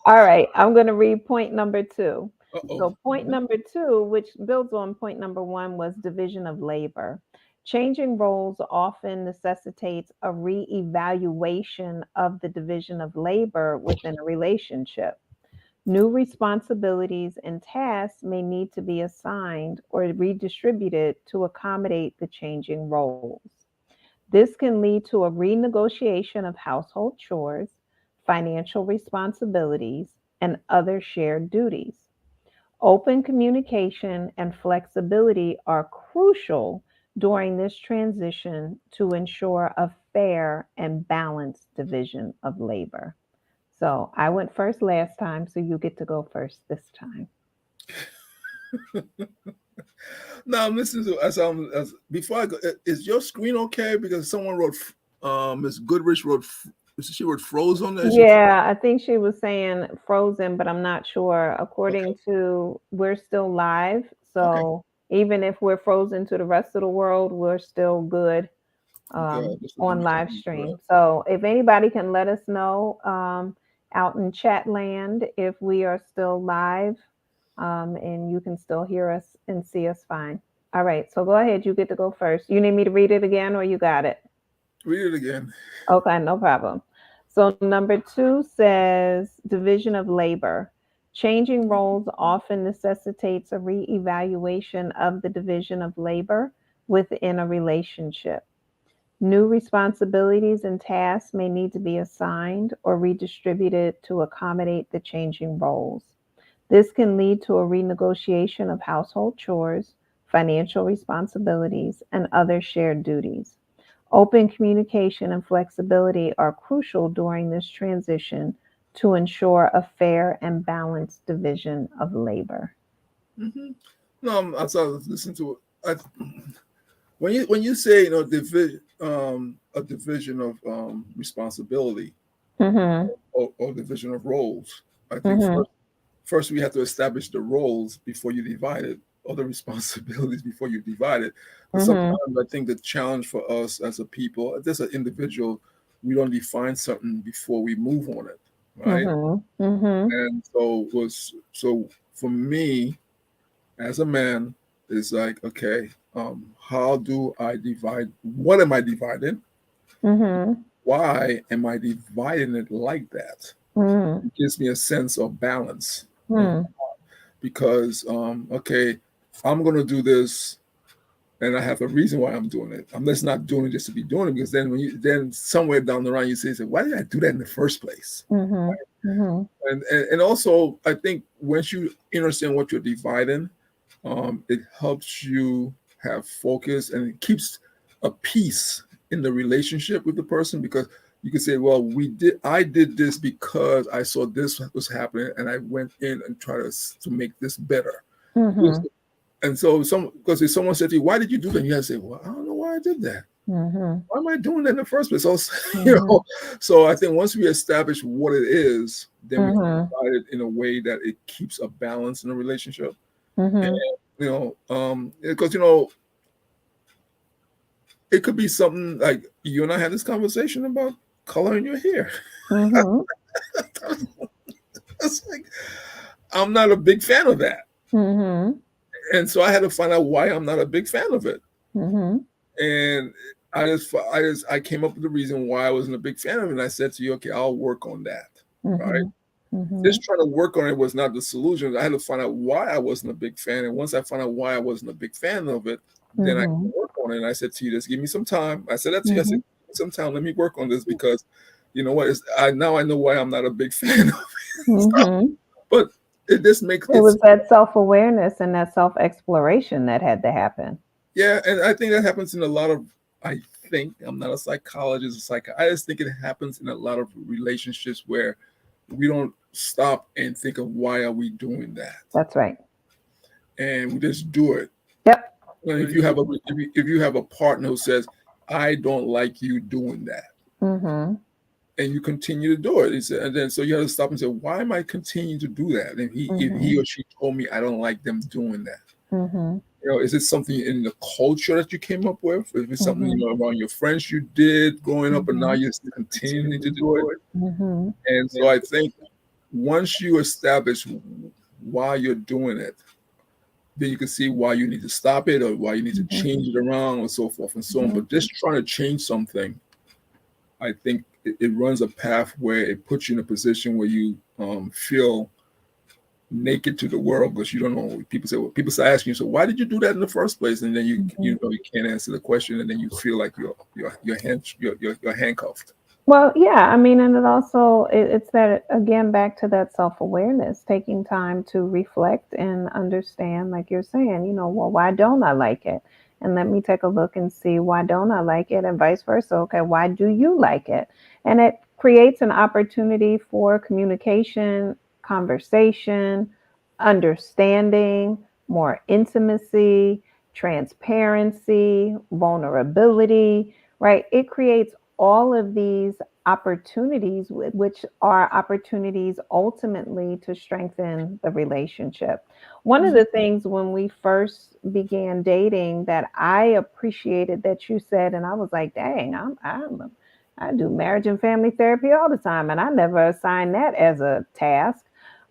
All right. I'm going to read point number two. uh-oh. So, point number two, which builds on point number one, was division of labor. Changing roles often necessitates a reevaluation of the division of labor within a relationship. New responsibilities and tasks may need to be assigned or redistributed to accommodate the changing roles. This can lead to a renegotiation of household chores, financial responsibilities, and other shared duties. Open communication and flexibility are crucial during this transition to ensure a fair and balanced division of labor. So I went first last time, so you get to go first this time. Now, Mrs. As before I go, is your screen okay? Because someone wrote, Miss Goodrich wrote, she wrote frozen as you. Yeah, I think she was saying frozen, but I'm not sure. Okay, According to, we're still live. okay. So even if we're frozen to the rest of the world, we're still good Okay, just let on me live correct. stream. So if anybody can let us know out in chat land if we are still live and you can still hear us and see us fine. All right, so go ahead. You get to go first. You need me to read it again or you got it? Read it again. Okay, no problem. So, number two says division of labor. Changing roles often necessitates a reevaluation of the division of labor within a relationship. New responsibilities and tasks may need to be assigned or redistributed to accommodate the changing roles. This can lead to a renegotiation of household chores, financial responsibilities, and other shared duties. Open communication and flexibility are crucial during this transition to ensure a fair and balanced division of labor. Hmm. No, as I was listening to it, when you say a division of responsibility Mhm. or division of roles, I think Mhm. first we have to establish the roles before you divide it, or the responsibilities before you divide it. But Mhm. sometimes I think the challenge for us as a people, as an individual, we don't define something before we move on it, right? Mhm. Mhm. And so for me as a man, it's like, okay, how do I divide? What am I dividing? Mhm. Why am I dividing it like that? Mhm. It gives me a sense of balance of Mhm. because okay, I'm gonna do this and I have a reason why I'm doing it. I'm just not doing it just to be doing it because then then somewhere down the line you say, why did I do that in the first place? Mhm. Mhm. And also I think once you understand what you're dividing, it helps you have focus and it keeps a peace in the relationship with the person because you can say, well, I did this because I saw this was happening and I went in and tried to make this better. Mhm. And so because if someone said to you, why did you do that? You have to say, well, I don't know why I did that. Mhm. Why am I doing that in the first place? Also, Mhm. so I think once we establish what it is, then we can Mhm. provide it in a way that it keeps a balance in the relationship. And, Mhm. because it could be something like you and I had this conversation about coloring your hair. Mhm. It's like I'm not a big fan of that, Mhm. and so I had to find out why I'm not a big fan of it. Mhm. And I came up with the reason why I wasn't a big fan of it. And I said to you, okay, I'll work on that. Right. Just trying to work on it was not the solution. I had to find out why I wasn't a big fan. And once I found out why I wasn't a big fan of it, then I could work on it. And I said to you, just give me some time. I said that to you. I said, give me some time. Let me work on this because you know what? Now I know why I'm not a big fan of it. But it just makes it was that self-awareness and that self-exploration that had to happen. Yeah, and I think that happens in a lot of. I think I'm not a psychologist, I just think it happens in a lot of relationships where we don't stop and think of why are we doing that. That's right. And we just do it. Yep. And if you have a partner who says, "I don't like you doing that," and you continue to do it, and then so you have to stop and say, "Why am I continuing to do that?" And if he or she told me I don't like them doing that. You know, is it something in the culture that you came up with? Is it something around your friends you did growing up, and now you're continuing to do it? And so I think once you establish why you're doing it, then you can see why you need to stop it or why you need to change it around and so forth and so on. But just trying to change something, I think it runs a path where it puts you in a position where you feel naked to the world because you don't know. People start asking you, so why did you do that in the first place? And then you know you can't answer the question, and then you feel like you're handcuffed. Well, yeah, I mean, and it's that again back to that self-awareness, taking time to reflect and understand, like you're saying, well, why don't I like it? And let me take a look and see why don't I like it, and vice versa. Okay, why do you like it? And it creates an opportunity for communication, conversation, understanding, more intimacy, transparency, vulnerability, right? It creates all of these opportunities, which are opportunities ultimately to strengthen the relationship. One of the things when we first began dating that I appreciated that you said, and I was like, dang, I do marriage and family therapy all the time, and I never assigned that as a task,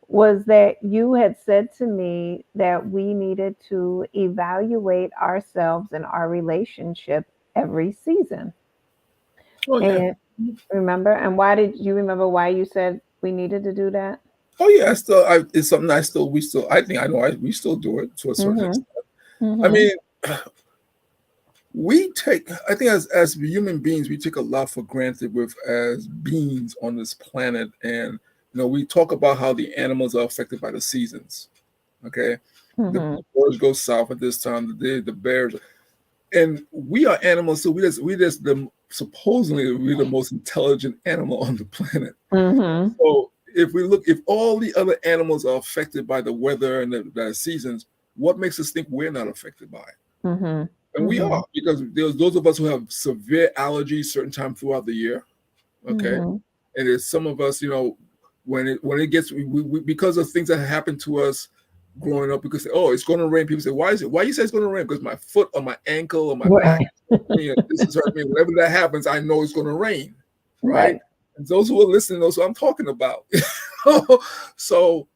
was that you had said to me that we needed to evaluate ourselves and our relationship every season. Oh yeah. And remember, and why did you remember why you said we needed to do that? Oh yeah, it's something we still do it to a certain extent. I mean, I think as human beings, we take a lot for granted as beings on this planet. And we talk about how the animals are affected by the seasons. Okay. The birds go south at this time, the bears, and we are animals, so supposedly we're the most intelligent animal on the planet. So if all the other animals are affected by the weather and the seasons, what makes us think we're not affected by it? And we are, because there's those of us who have severe allergies certain time throughout the year. Okay. And there's some of us, when it gets, we because of things that happen to us growing up, because it's going to rain. People say, why you say it's going to rain? Because my foot or my ankle or my back, this is hurting me. Whenever that happens, I know it's going to rain. Right. And those who are listening knows what I'm talking about. So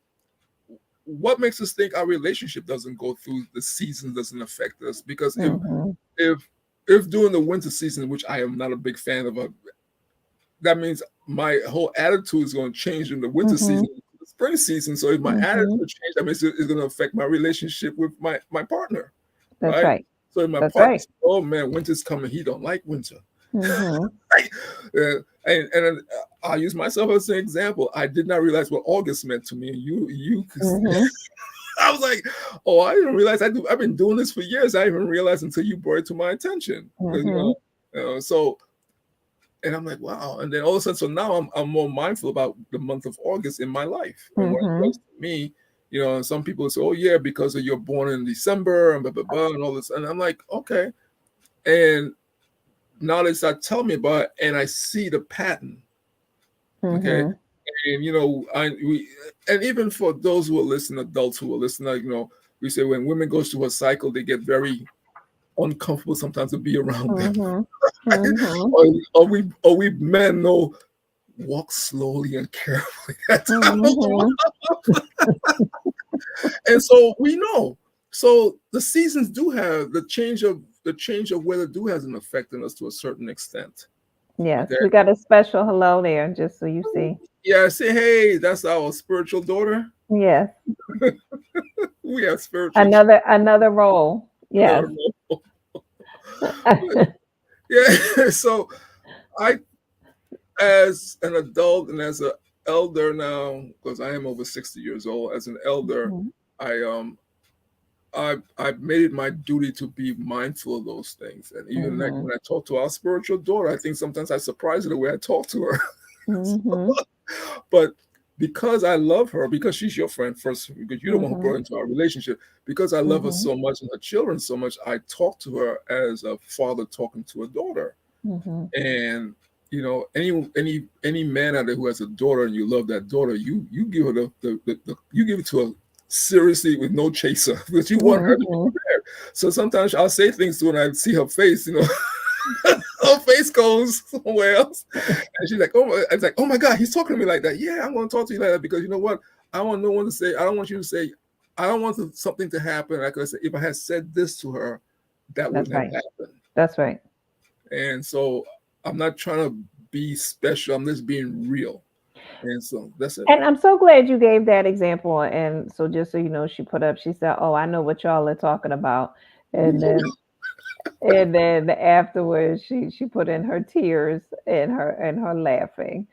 what makes us think our relationship doesn't go through the seasons, doesn't affect us? Because if during the winter season, which I am not a big fan of, that means my whole attitude is going to change in the winter season, the spring season. So if my attitude change, that means it's going to affect my relationship with my partner. That's right. So if my partner says, oh man, winter's coming, he don't like winter. And I'll use myself as an example. I did not realize what August meant to me. I was like, oh, I didn't realize I've been doing this for years. I didn't even realize until you brought it to my attention. So, and I'm like, wow. And then all of a sudden, so now I'm more mindful about the month of August in my life. And when it comes to me, and some people say, oh yeah, because you're born in December and blah, blah, blah, and all this. And I'm like, okay. And now they start telling me about it, and I see the pattern. Okay. And and even for those who are listening, adults who are listening, we say when women go through a cycle, they get very uncomfortable sometimes to be around them. Or we men know, walk slowly and carefully. And so we know. So the seasons do have the change of the change of weather do has an effect on us to a certain extent. Yes, Okay. we got a special hello there, just so you see. Yeah, I say, hey, that's our spiritual daughter. Yes, We have spiritual another role. Yes. children. Yeah. So I, as an adult and as an elder now, because I am over 60 years old, as an elder, Mhm. I I've made it my duty to be mindful of those things. And even like Mhm. when I talk to our spiritual daughter, I think sometimes I surprise her the way I talk to her. Mhm. But because I love her, because she's your friend first, because you're the one who brought Mhm. into our relationship, because I love her Mhm. so much and her children so much, I talk to her as a father talking to a daughter. Mhm. And any man out there who has a daughter and you love that daughter, you give her the you give it to her seriously with no chaser because you want her to be Mhm. prepared. So sometimes I'll say things to her and I see her face, her face goes somewhere else. And she's like, oh, I was like, oh my God, he's talking to me like that. Yeah, I'm going to talk to you like that because you know what? I want no one to say, I don't want you to say, I don't want something to happen. Like I said, if I had said this to her, that That's wouldn't have right. happened. That's right. And so I'm not trying to be special. I'm just being real. And so that's it. And I'm so glad you gave that example. And so just so you know, she put up, she said, "Oh, I know what y'all are talking about." And then afterwards she put in her tears and her laughing,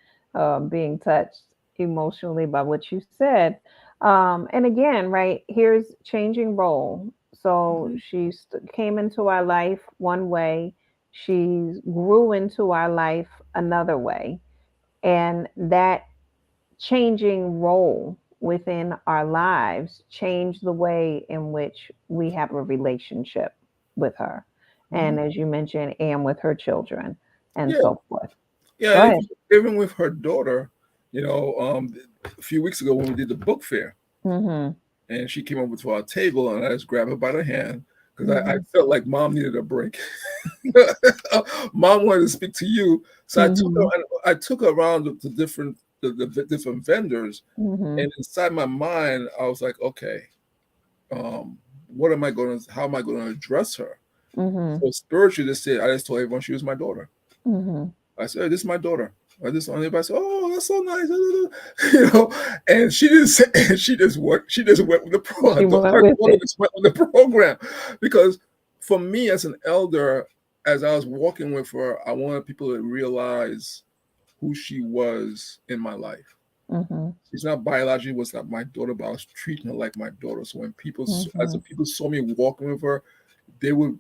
being touched emotionally by what you said. And again, right, here's changing role. So Mhm. she came into our life one way, she grew into our life another way, and that changing role within our lives change the way in which we have a relationship with her. Mhm. And as you mentioned, and with her children and Yeah. so forth. Yeah. Go ahead. Even with her daughter, a few weeks ago when we did the book fair, Mhm. and she came over to our table and I just grabbed her by the hand because I Mhm. felt like mom needed a break. Mom wanted to speak to you, so Mhm. I took her around the different the different vendors, Mhm. and inside my mind I was like, okay, um, what am I going to? How am I going to address her? Mhm. So spiritually, I just told everyone she was my daughter. Mhm. I said, "This is my daughter." I just on everybody said, "Oh, that's so nice," you know. And she didn't say, and she just went with the pro. She went Her with daughter it. just went with the program, because for me as an elder, as I was walking with her, I wanted people to realize who she was in my life. Mhm. She's not biologically was not my daughter, but I was treating her like my daughter. So when as the Mhm. people saw me walking with her, they would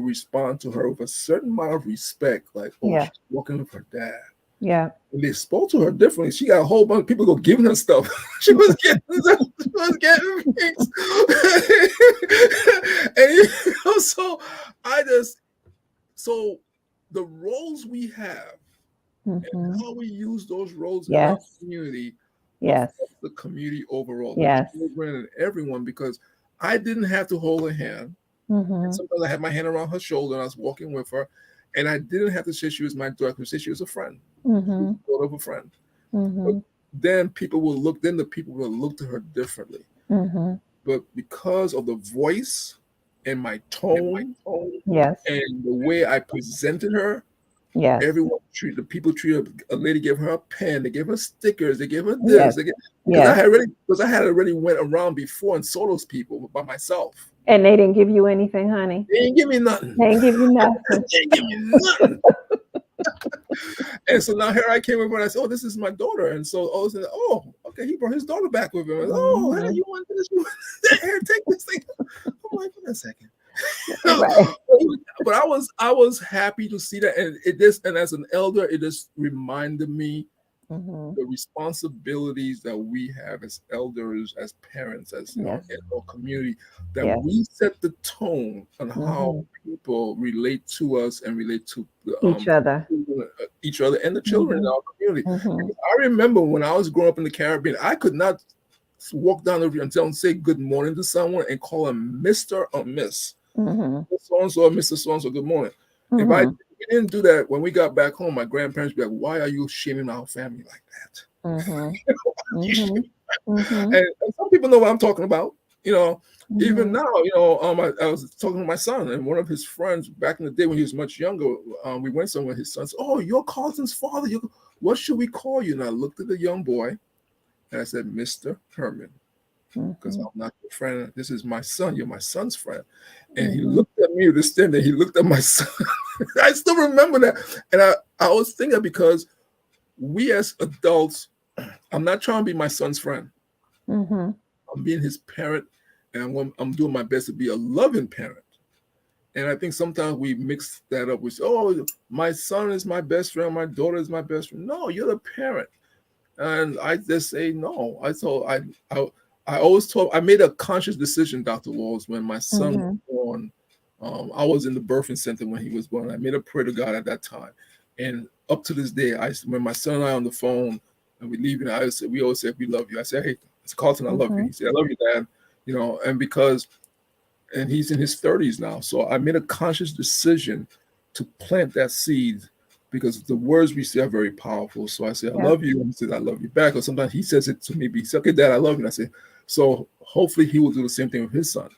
respond to her with a certain amount of respect, like, oh, Yeah. she's walking with her dad. Yeah. And they spoke to her differently. She got a whole bunch of people go giving her stuff. She was getting she was getting things. And so I just so the roles we have and Mhm. how we use those roles in our Yes. community Yes. affect the community overall, the Yes. children and everyone, because I didn't have to hold her hand. And Mhm. sometimes I had my hand around her shoulder and I was walking with her. And I didn't have to say she was my daughter. I could say she was a friend. She was Mhm. the daughter of a friend. But Mhm. then the people will look to her differently. Mhm. But because of the voice and my tone Yes. and the way I presented her, Yes. the people treated her. A lady gave her a pen, they gave her stickers, they gave her this, Yes. because Yes. I had already went around before and saw those people by myself. And they didn't give you anything, honey. They didn't give me nothing. They didn't give you nothing. They didn't give me nothing. And so now here I came over and I said, "Oh, this is my daughter." And so all of a sudden, oh, okay, he brought his daughter back with him. And, oh, hey, Mhm. you want this? You want that? Here, take this thing. I'm like, wait a second. Right. But I was happy to see that, and as an elder, it just reminded me Mhm. the responsibilities that we have as elders, as parents, as Yes. in our community, that Yes. we set the tone on how Mhm. people relate to us and relate to Each other. each other and the children in Mhm. our community. Mhm. Because I remember when I was growing up in the Caribbean, I could not walk down the street and say good morning to someone and call them Mr. or Miss. Mhm. So and so or Mr. So and so, good morning. If I Mhm. we didn't do that when we got back home, my grandparents would be like, "Why are you shaming our family like that?" Mhm. You Mhm. should- Mhm. and some people know what I'm talking about. You know, even Mhm. now, I was talking to my son and one of his friends back in the day when he was much younger. We went somewhere. His son said, "Oh, you're Carlton's father. What should we call you?" And I looked at the young boy and I said, "Mr. Herman, because Mhm. I'm not your friend. This is my son. You're my son's friend." And he Mhm. looked at me with this stand there. He looked at my son. I still remember that. And I was thinking because we as adults, I'm not trying to be my son's friend. Mhm. I'm being his parent, and I'm doing my best to be a loving parent. And I think sometimes we mix that up with, oh, my son is my best friend, my daughter is my best friend. No, you're the parent. And I just say no. I I always told I made a conscious decision, Dr. Walls, when my son was Mhm. born. I was in the birthing center when he was born. I made a prayer to God at that time, and up to this day, when my son and I are on the phone and we leave, and we always say we love you. I say, hey, it's Carlton, I love you. Mhm. He said, I love you, Dad. And because and he's in his 30s now. So I made a conscious decision to plant that seed because the words we say are very powerful. So I say, I Yes. love you. And he says, I love you back. Or sometimes he says it to me, he says, okay, Dad, I love you. And I say, so hopefully he will do the same thing with his son.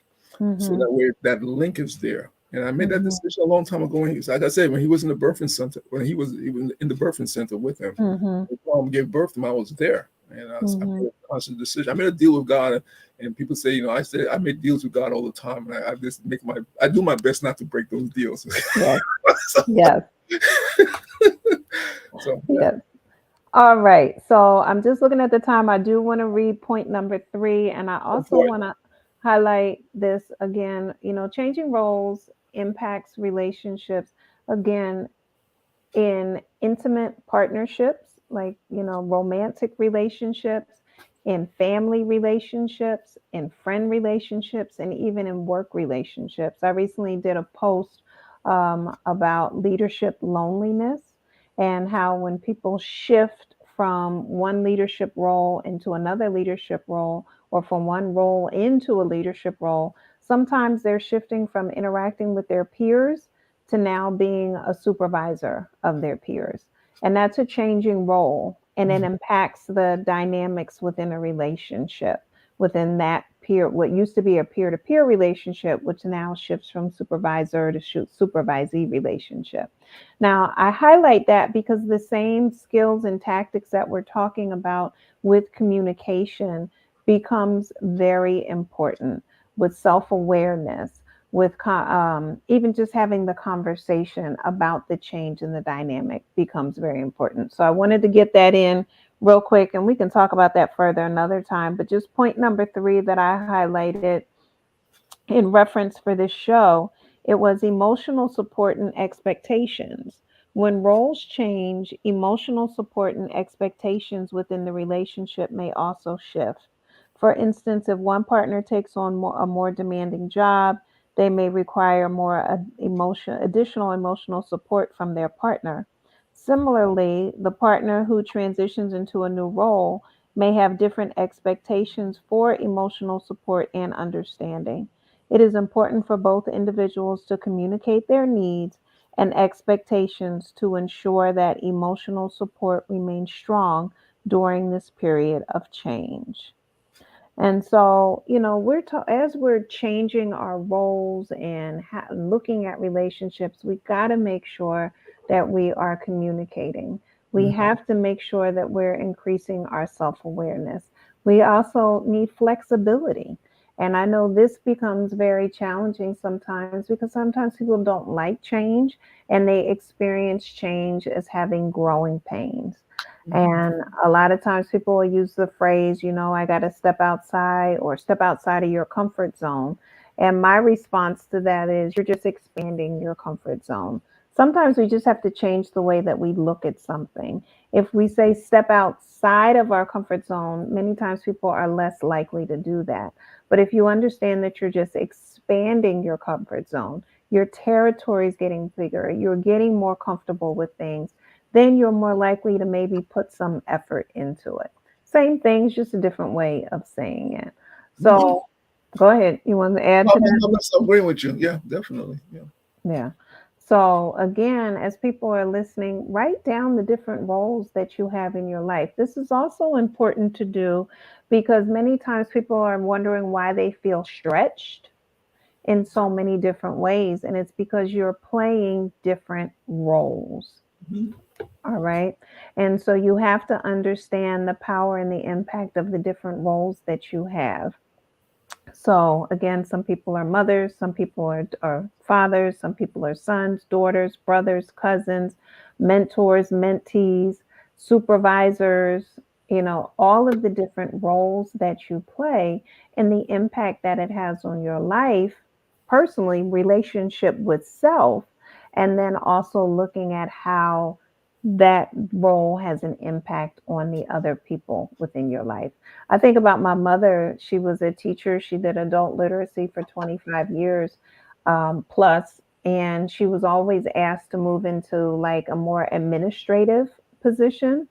So Mhm. that way that link is there. And I made that Mhm. decision a long time ago. Like I said, when he was in the birthing center, when he was in the birthing center with him, Mhm. his mom gave birth to him, I was there. And I Mhm. made a conscious decision. I made a deal with God, and people say, I say I make deals with God all the time, and I just I do my best not to break those deals. Yes. so, Yes. so yeah, Yes. All right. So I'm just looking at the time. I do want to read point number 3, and I also important. want to highlight this again. Changing roles impacts relationships. Again, in intimate partnerships, like, romantic relationships, in family relationships, in friend relationships, and even in work relationships. I recently did a post about leadership loneliness and how when people shift from one leadership role into another leadership role or from one role into a leadership role, sometimes they're shifting from interacting with their peers to now being a supervisor of their peers. And that's a changing role. And it Mhm. impacts the dynamics within a relationship, within that peer, what used to be a peer to peer relationship, which now shifts from supervisor to supervisee relationship. Now, I highlight that because the same skills and tactics that we're talking about with communication becomes very important with self awareness, with even just having the conversation about the change in the dynamic becomes very important. So I wanted to get that in real quick, and we can talk about that further another time. But just point number 3 that I highlighted in reference for this show, it was emotional support and expectations. When roles change, emotional support and expectations within the relationship may also shift. For instance, if one partner takes on a more demanding job, they may require more additional emotional support from their partner. Similarly, the partner who transitions into a new role may have different expectations for emotional support and understanding. It is important for both individuals to communicate their needs and expectations to ensure that emotional support remains strong during this period of change. And so, as we're changing our roles and looking at relationships, we got to make sure that we are communicating. We Mhm. have to make sure that we're increasing our self awareness. We also need flexibility. And I know this becomes very challenging sometimes because sometimes people don't like change and they experience change as having growing pains. Mhm. And a lot of times people will use the phrase, I got to step outside or step outside of your comfort zone. And my response to that is, you're just expanding your comfort zone. Sometimes we just have to change the way that we look at something. If we say step outside of our comfort zone, many times people are less likely to do that. But if you understand that you're just expanding your comfort zone, your territory is getting bigger, you're getting more comfortable with things, then you're more likely to maybe put some effort into it. Same thing, it's just a different way of saying it. Mhm. So go ahead. You want to add to that? I'm agreeing with you. Yeah, definitely. Yeah. Yeah. So, again, as people are listening, write down the different roles that you have in your life. This is also important to do because many times people are wondering why they feel stretched in so many different ways. And it's because you're playing different roles. Mhm. All right. And so you have to understand the power and the impact of the different roles that you have. So again, some people are mothers, some people are fathers, some people are sons, daughters, brothers, cousins, mentors, mentees, supervisors, all of the different roles that you play and the impact that it has on your life, personally, relationship with self, and then also looking at how that role has an impact on the other people within your life. I think about my mother. She was a teacher. She did adult literacy for 25 years plus, and she was always asked to move into like a more administrative position.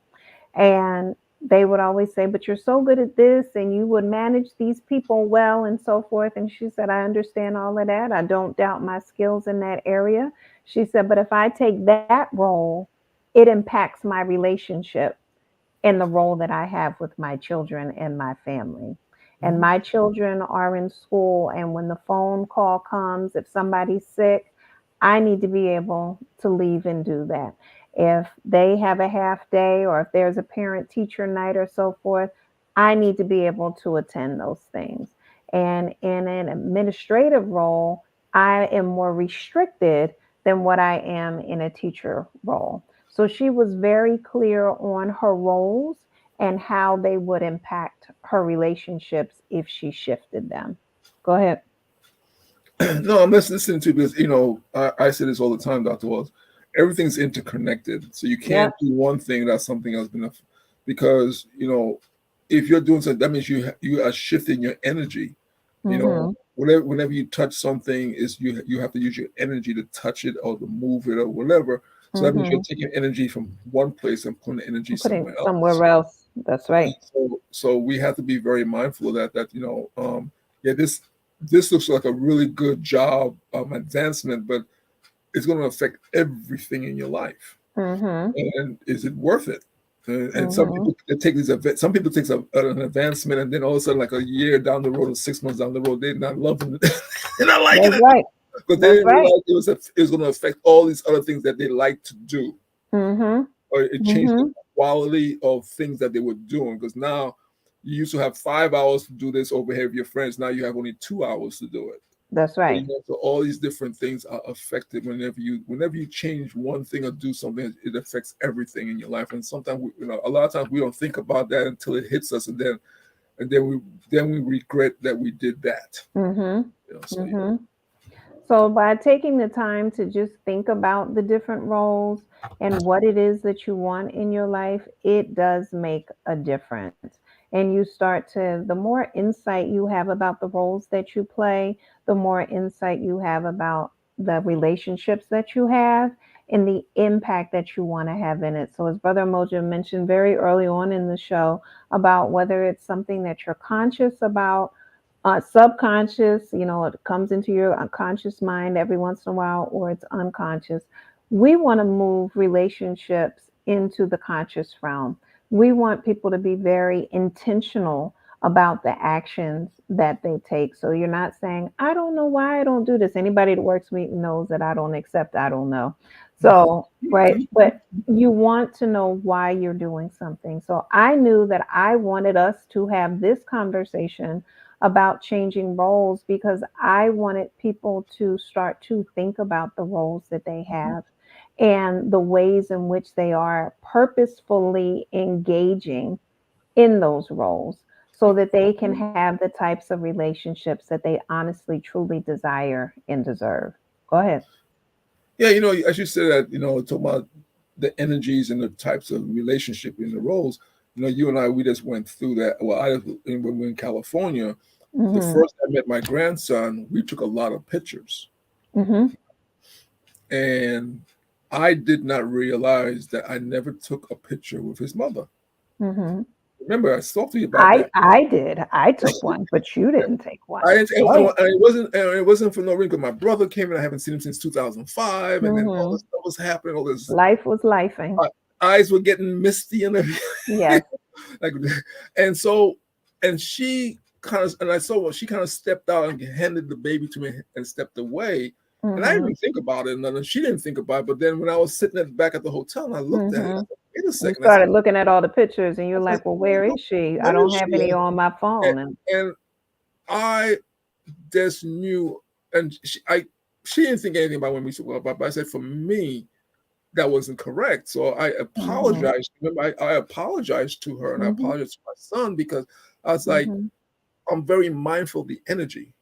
And they would always say, "But you're so good at this, and you would manage these people well, and so forth." And she said, "I understand all of that. I don't doubt my skills in that area." She said, "But if I take that role, it impacts my relationship in the role that I have with my children and my family. And Mhm. my children are in school, and when the phone call comes, if somebody's sick, I need to be able to leave and do that. If they have a half day or if there's a parent teacher night or so forth, I need to be able to attend those things. And in an administrative role, I am more restricted than what I am in a teacher role. So she was very clear on her roles and how they would impact her relationships if she shifted them. Go ahead. No, I'm just listening to because I say this all the time, Dr. Walls. Everything's interconnected, so you can't Yep. do one thing that something else been because if you're doing something, that means you are shifting your energy. Mhm. Whenever you touch something, is you have to use your energy to touch it or to move it or whatever. So that means you're Mhm. taking energy from one place and putting the energy Putting somewhere else. somewhere else. That's right. So we have to be very mindful of that. Yeah, this looks like a really good job advancement, but it's going to affect everything in your life. Mhm. And is it worth it? And some Mhm. people they take these some people take an advancement, and then all of a sudden, like a year down the road or 6 months down the road, they're not loving it, they're not liking That's it right. because they That's didn't right. realize it was going to affect all these other things that they like to do, Mhm. or it changed the Mhm. quality of things that they were doing. Because now you used to have 5 hours to do this over here with your friends. Now you have only 2 hours to do it. That's So, right. so all these different things are affected whenever you change one thing or do something, it affects everything in your life. And sometimes a lot of times we don't think about that until it hits us, and then we regret that we did that. Mhm. So yeah. Mhm. So, by taking the time to just think about the different roles and what it is that you want in your life, it does make a difference. And you start to, the more insight you have about the roles that you play, the more insight you have about the relationships that you have and the impact that you want to have in it. So, as Brother Moja mentioned very early on in the show, about whether it's something that you're conscious about, subconscious, it comes into your unconscious mind every once in a while, or it's unconscious. We want to move relationships into the conscious realm. We want people to be very intentional about the actions that they take. So you're not saying, "I don't know why I don't do this." Anybody that works with me knows that I don't accept, "I don't know." So, right. But you want to know why you're doing something. So I knew that I wanted us to have this conversation about changing roles because I wanted people to start to think about the roles that they have and the ways in which they are purposefully engaging in those roles so that they can have the types of relationships that they honestly, truly desire and deserve. Go ahead. Yeah, as you said that, talking about the energies and the types of relationship in the roles. You and I, we just went through that. Well, when we were in California, the Hmm. first I met my grandson, we took a lot of pictures, Hmm. and I did not realize that I never took a picture with his mother. Hmm. remember I talked to you about that. I did. I took one, but you didn't take one. I didn't, Go and it wasn't for no reason. 'Cause my brother came in. I haven't seen him since 2005, and then all ahead. this stuff was happening. All this Life was lifing. eyes were getting misty and everything. Yes. Like, and so, and she kind of, and I saw she kind of stepped out and handed the baby to me and stepped away. And I didn't even think about it, and she didn't think about it. But then when I was sitting at the back at the hotel and I looked at it, I said, wait a You second. started looking at all the pictures, and you're I like, said, "Well, where is she? I where don't is have she?" any on my phone." And I just knew, and she didn't think anything about when we spoke about. But I said, for me, that wasn't correct. So I apologized. Remember, I apologized to her, and I apologized to my son, because I was like, I'm very mindful of the energy,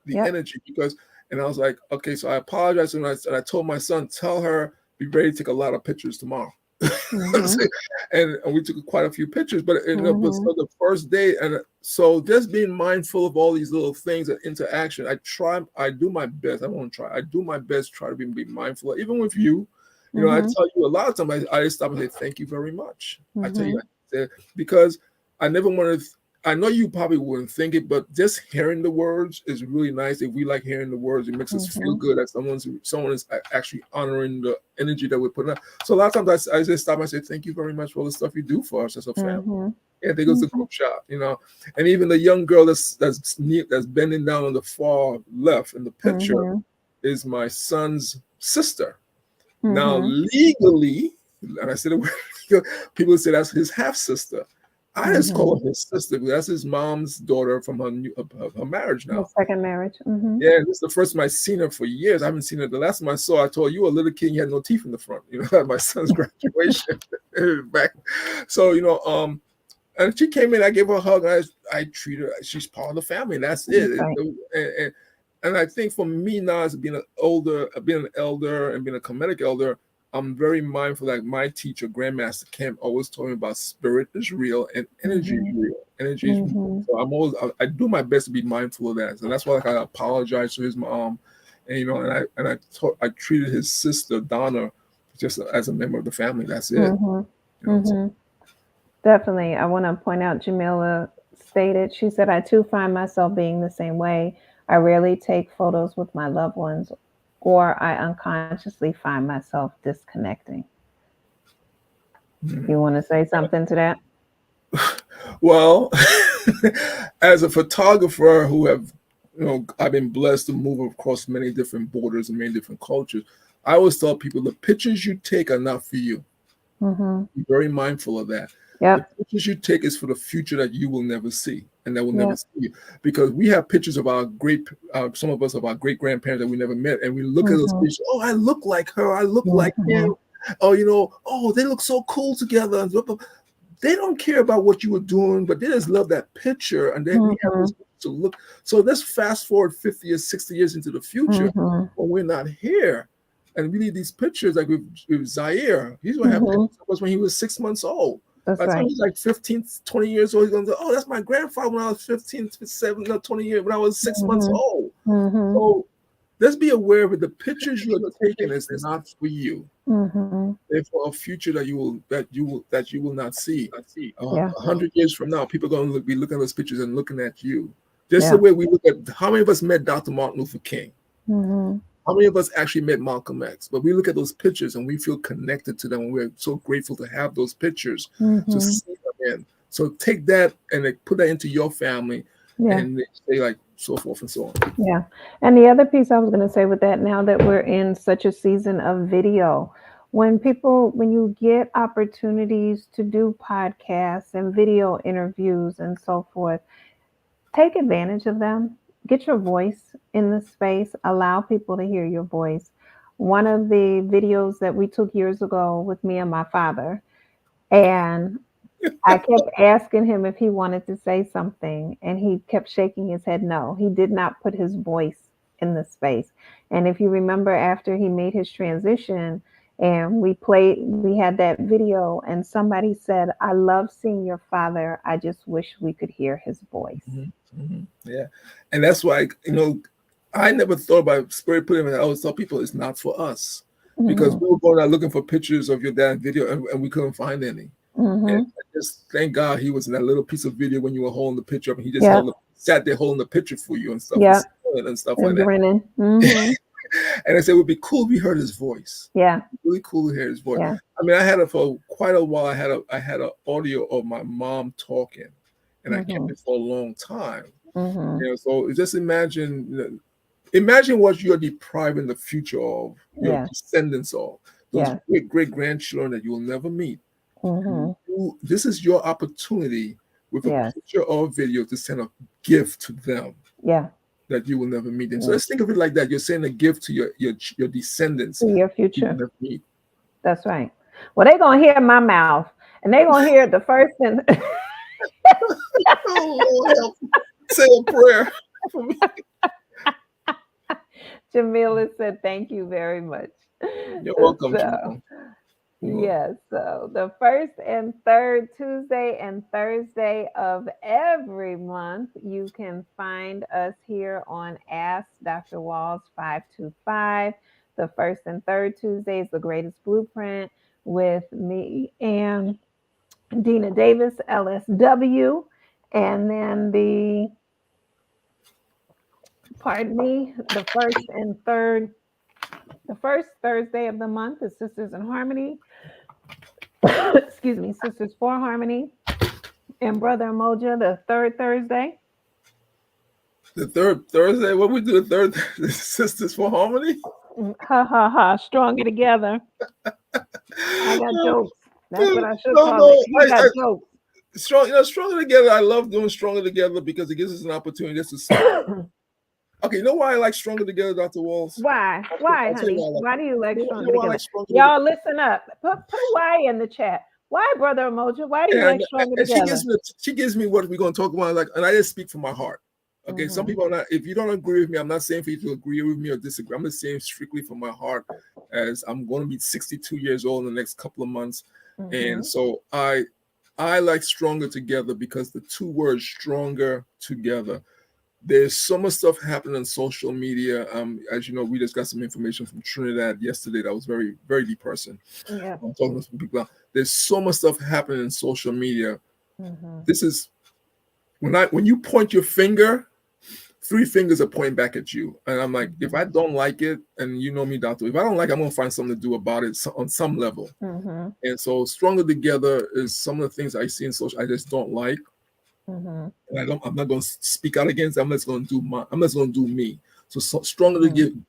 because, and I was like, okay, so I apologized, and I told my son, tell her, be ready to take a lot of pictures tomorrow. And we took quite a few pictures, but it was the first day. And so just being mindful of all these little things and interaction, I do my best. I do my best, try to be mindful, even with you. You know, I tell you a lot of times, I just stop and say, thank you very much. I tell you, because I never want to, I know you probably wouldn't think it, but just hearing the words is really nice. If we like hearing the words, it makes us feel good that someone is actually honoring the energy that we're putting out. So a lot of times I just stop and I say, thank you very much for all the stuff you do for us as a family. And there goes the group shot, you know. And even the young girl that's bending down on the far left in the picture is my son's sister. Now, legally, and I said it, people say that's his half sister. I just call her his sister because that's his mom's daughter from her marriage now. The second marriage. Yeah, this is the first time I've seen her for years. I haven't seen her. The last time I saw her, I told you, a little kid, you had no teeth in the front. You know, at my son's graduation back. So, you know, and she came in, I gave her a hug, and I treat her, she's part of the family. And that's it. Right. And I think for me now, as being an elder and being a Kemetic elder, I'm very mindful. Like my teacher, Grandmaster Kemp, always told me about spirit is real and energy is real. Energy is real. So I do my best to be mindful of that. So that's why I apologize to his mom, and you know, I treated his sister Donna just as a member of the family. That's it. You know, Definitely. I want to point out Jamila stated, she said, I too find myself being the same way. I rarely take photos with my loved ones, or I unconsciously find myself disconnecting. You want to say something to that? Well, as a photographer I've been blessed to move across many different borders and many different cultures. I always tell people the pictures you take are not for you. Be very mindful of that. The pictures you take is for the future that you will never see and that will never see you. Because we have pictures of our some of us of our great grandparents that we never met, and we look at those pictures. Oh, I look like her. I look like him. Oh, you know, oh, they look so cool together. They don't care about what you were doing, but they just love that picture, and then we have this to look. So let's fast forward 50 or 60 years into the future when we're not here. And we need these pictures, like with Zaire. He's going to have pictures of us when he was 6 months old. By the time he's like 15, 20 years old, he's going to say, oh, that's my grandfather when I was 15, 7, 20 years, when I was 6 months old. So let's be aware of it. The pictures you're taking is not for you. They're for a future that you will not see. 100 years from now, people are going to be looking at those pictures and looking at you. Just the way we look at how many of us met Dr. Martin Luther King. How many of us actually met Malcolm X? But we look at those pictures and we feel connected to them, and we're so grateful to have those pictures to see them in. So take that and put that into your family and say like so forth and so on. Yeah. And the other piece I was going to say with that, now that we're in such a season of video, when you get opportunities to do podcasts and video interviews and so forth, take advantage of them. Get your voice in the space. Allow people to hear your voice. One of the videos that we took years ago with me and my father, and I kept asking him if he wanted to say something, and he kept shaking his head no. He did not put his voice in the space. And if you remember, after he made his transition and we had that video, and somebody said, I love seeing your father. I just wish we could hear his voice. Yeah. And that's why, I never thought about spirit putting it. I always tell people it's not for us, because we were going out looking for pictures of your dad video and we couldn't find any. And Mm-hmm. I just thank God he was in that little piece of video when you were holding the picture up, and he just Yeah. sat there holding the picture for you and stuff, Yeah. and stuff like And that. grinning. Mm-hmm. And I said it would be cool if we heard his voice. Yeah. Really cool to hear his voice. Yeah. I mean, I had it for quite a while. I had an audio of my mom talking, and I kept Mm-hmm. it for a long time. Mm-hmm. So just imagine what you're depriving the future of, your Yeah. descendants of, those Yeah. great grandchildren that you will never meet. Mm-hmm. This is your opportunity with a Yes. picture or video to send a gift to them Yeah. that you will never meet. And so Yeah. let's think of it like that. You're sending a gift to your descendants To your you will future. never meet. That's right. Well, they're gonna hear my mouth, and they're gonna hear the first and Oh Lord, help me. Say a prayer for me. Jamila said, "Thank you very much." You're welcome, So, Jamal. You're welcome. yes, so the first and third Tuesday and Thursday of every month, you can find us here on Ask Dr. Walls 525. The first and third Tuesdays, the greatest blueprint with me and Dina Davis, LSW. And then pardon me, the first Thursday of the month is Sisters in Harmony. Excuse me, Sisters for Harmony. And Brother Umoja, the third Thursday. The third Thursday, what we do the third Sisters for Harmony? Ha ha ha, stronger together. I got jokes. That's what I should No, call it. no, He got jokes. stronger together. I love doing stronger together because it gives us an opportunity just to speak. Okay, you know why I like stronger together, Dr. Walls? Why? Why, I'll tell you honey? why I like Why it. do you like You stronger know why I together? like stronger together? Y'all listen up. Put a why in the chat. Why, Brother Umoja? Why do you like And, stronger and together? she gives me what we're going to talk about, like, and I just speak from my heart. Okay, some Mm-hmm. people are not. If you don't agree with me, I'm not saying for you to agree with me or disagree. I'm just saying strictly from my heart, as I'm going to be 62 years old in the next couple of months, and Mm-hmm. so I like stronger together because the two words stronger together. There's so much stuff happening on social media. As you know, we just got some information from Trinidad yesterday that was very, very depressing. Yeah. I'm talking to some people. There's so much stuff happening in social media. Mm-hmm. This is when you point your finger, three fingers are pointing back at you. And I'm like, if I don't like it, and you know me, doctor, if I don't like it, I'm gonna find something to do about it on some level. Mm-hmm. And so stronger together is some of the things I see in social I just don't like. Mm-hmm. And I'm not gonna speak out against it. I'm just gonna do me. So Mm-hmm.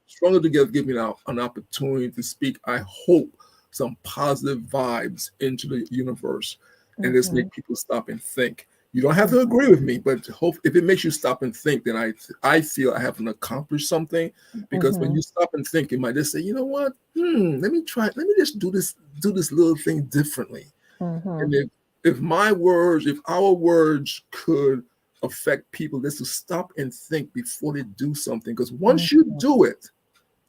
stronger together give me an opportunity to speak. I hope some positive vibes into the universe and just Mm-hmm. make people stop and think. You don't have to agree with me, but hope if it makes you stop and think, then I feel I haven't accomplished something. Because when Mm-hmm. you stop and think, you might just say, you know what? Let me just do this little thing differently. Mm-hmm. And if our words could affect people, just to stop and think before they do something. Because once you Mm-hmm. do it,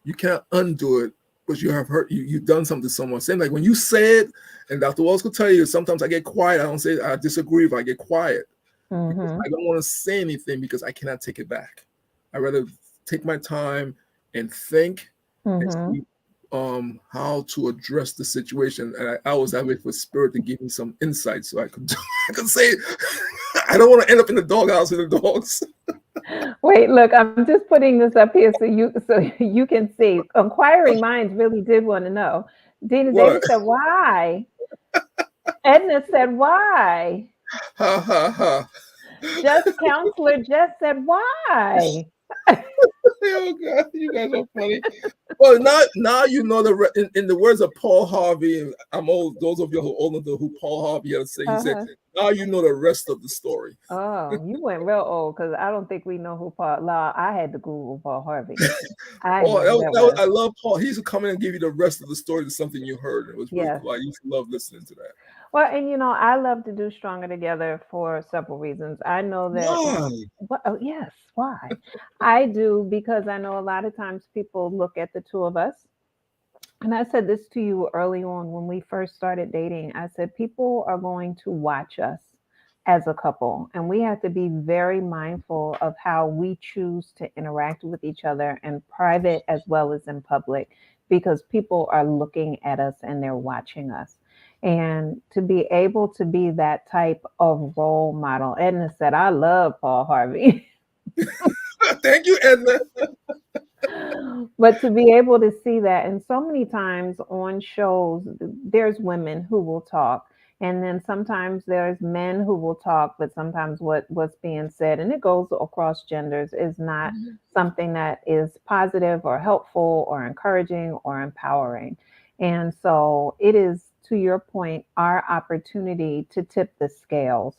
you can't undo it. Because you have hurt you've done something to someone. Same like when you say it, and Dr. Walls could tell you, sometimes I get quiet. I don't say I disagree if I get quiet because Mm-hmm. I don't want to say anything because I cannot take it back. I rather take my time and think and Mm-hmm. see how to address the situation. And I always have it for spirit to give me some insight so I could I could say I don't want to end up in the doghouse with the dogs. Wait, look, I'm just putting this up here so you can see. Inquiring minds really did want to know. Dina What? Davis said, "Why?" Edna said, "Why?" Ha ha ha. Just Counselor just said, "Why?" Oh God, you guys are funny. Well, now you know in the words of Paul Harvey, and I'm old. Those of you who are old know who Paul Harvey had to say. He said, Uh-huh. "Now you know the rest of the story." Oh, you went real old because I don't think we know who Paul. Law. I had to Google Paul Harvey. I didn't Paul, know who that was. I love Paul. He used to come in and give you the rest of the story to something you heard. It was really Yes. cool. I used to love listening to that. Well, and I love to do Stronger Together for several reasons. I know that, Why? what, oh, yes, why? I do because I know a lot of times people look at the two of us. And I said this to you early on when we first started dating. I said, people are going to watch us as a couple, and we have to be very mindful of how we choose to interact with each other in private as well as in public because people are looking at us and they're watching us. And to be able to be that type of role model. Edna said, I love Paul Harvey. Thank you, Edna. But to be able to see that, and so many times on shows, there's women who will talk, and then sometimes there's men who will talk, but sometimes what's being said, and it goes across genders, is not something that is positive or helpful or encouraging or empowering. And so it is, to your point, our opportunity to tip the scales.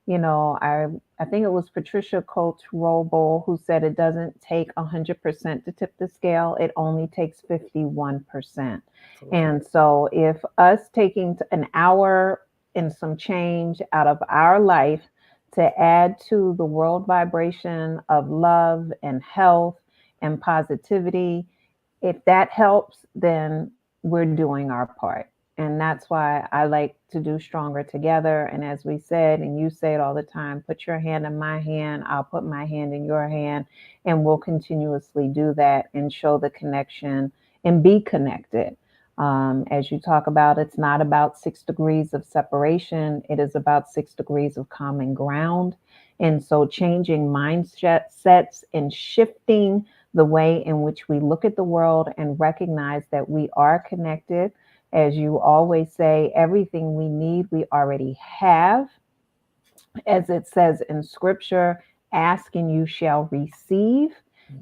I think it was Patricia Coach Roble who said it doesn't take 100% to tip the scale. It only takes 51%. And so if us taking an hour and some change out of our life to add to the world vibration of love and health and positivity, if that helps, then we're doing our part. And that's why I like to do Stronger Together. And as we said, and you say it all the time, put your hand in my hand, I'll put my hand in your hand, and we'll continuously do that and show the connection and be connected. As you talk about, it's not about 6 degrees of separation, it is about 6 degrees of common ground. And so changing mindset sets and shifting the way in which we look at the world and recognize that we are connected. As you always say, everything we need, we already have. As it says in scripture, ask and you shall receive.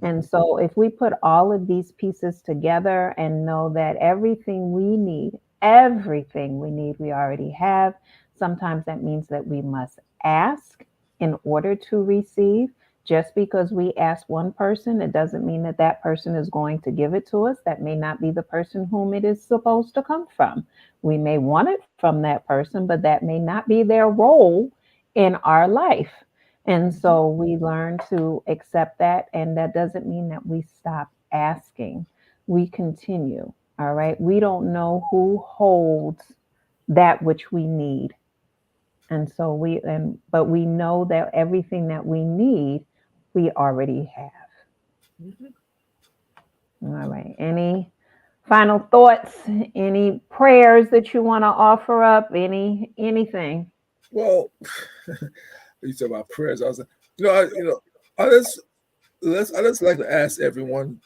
And so, if we put all of these pieces together and know that everything we need, we already have, sometimes that means that we must ask in order to receive. Just because we ask one person, it doesn't mean that that person is going to give it to us. That may not be the person whom it is supposed to come from. We may want it from that person, but that may not be their role in our life. And so we learn to accept that. And that doesn't mean that we stop asking. We continue. All right. We don't know who holds that which we need. And so but we know that everything that we need, we already have. All right. Any final thoughts? Any prayers that you want to offer up? Anything? Well, you talk about prayers. I was like, I just like to ask everyone,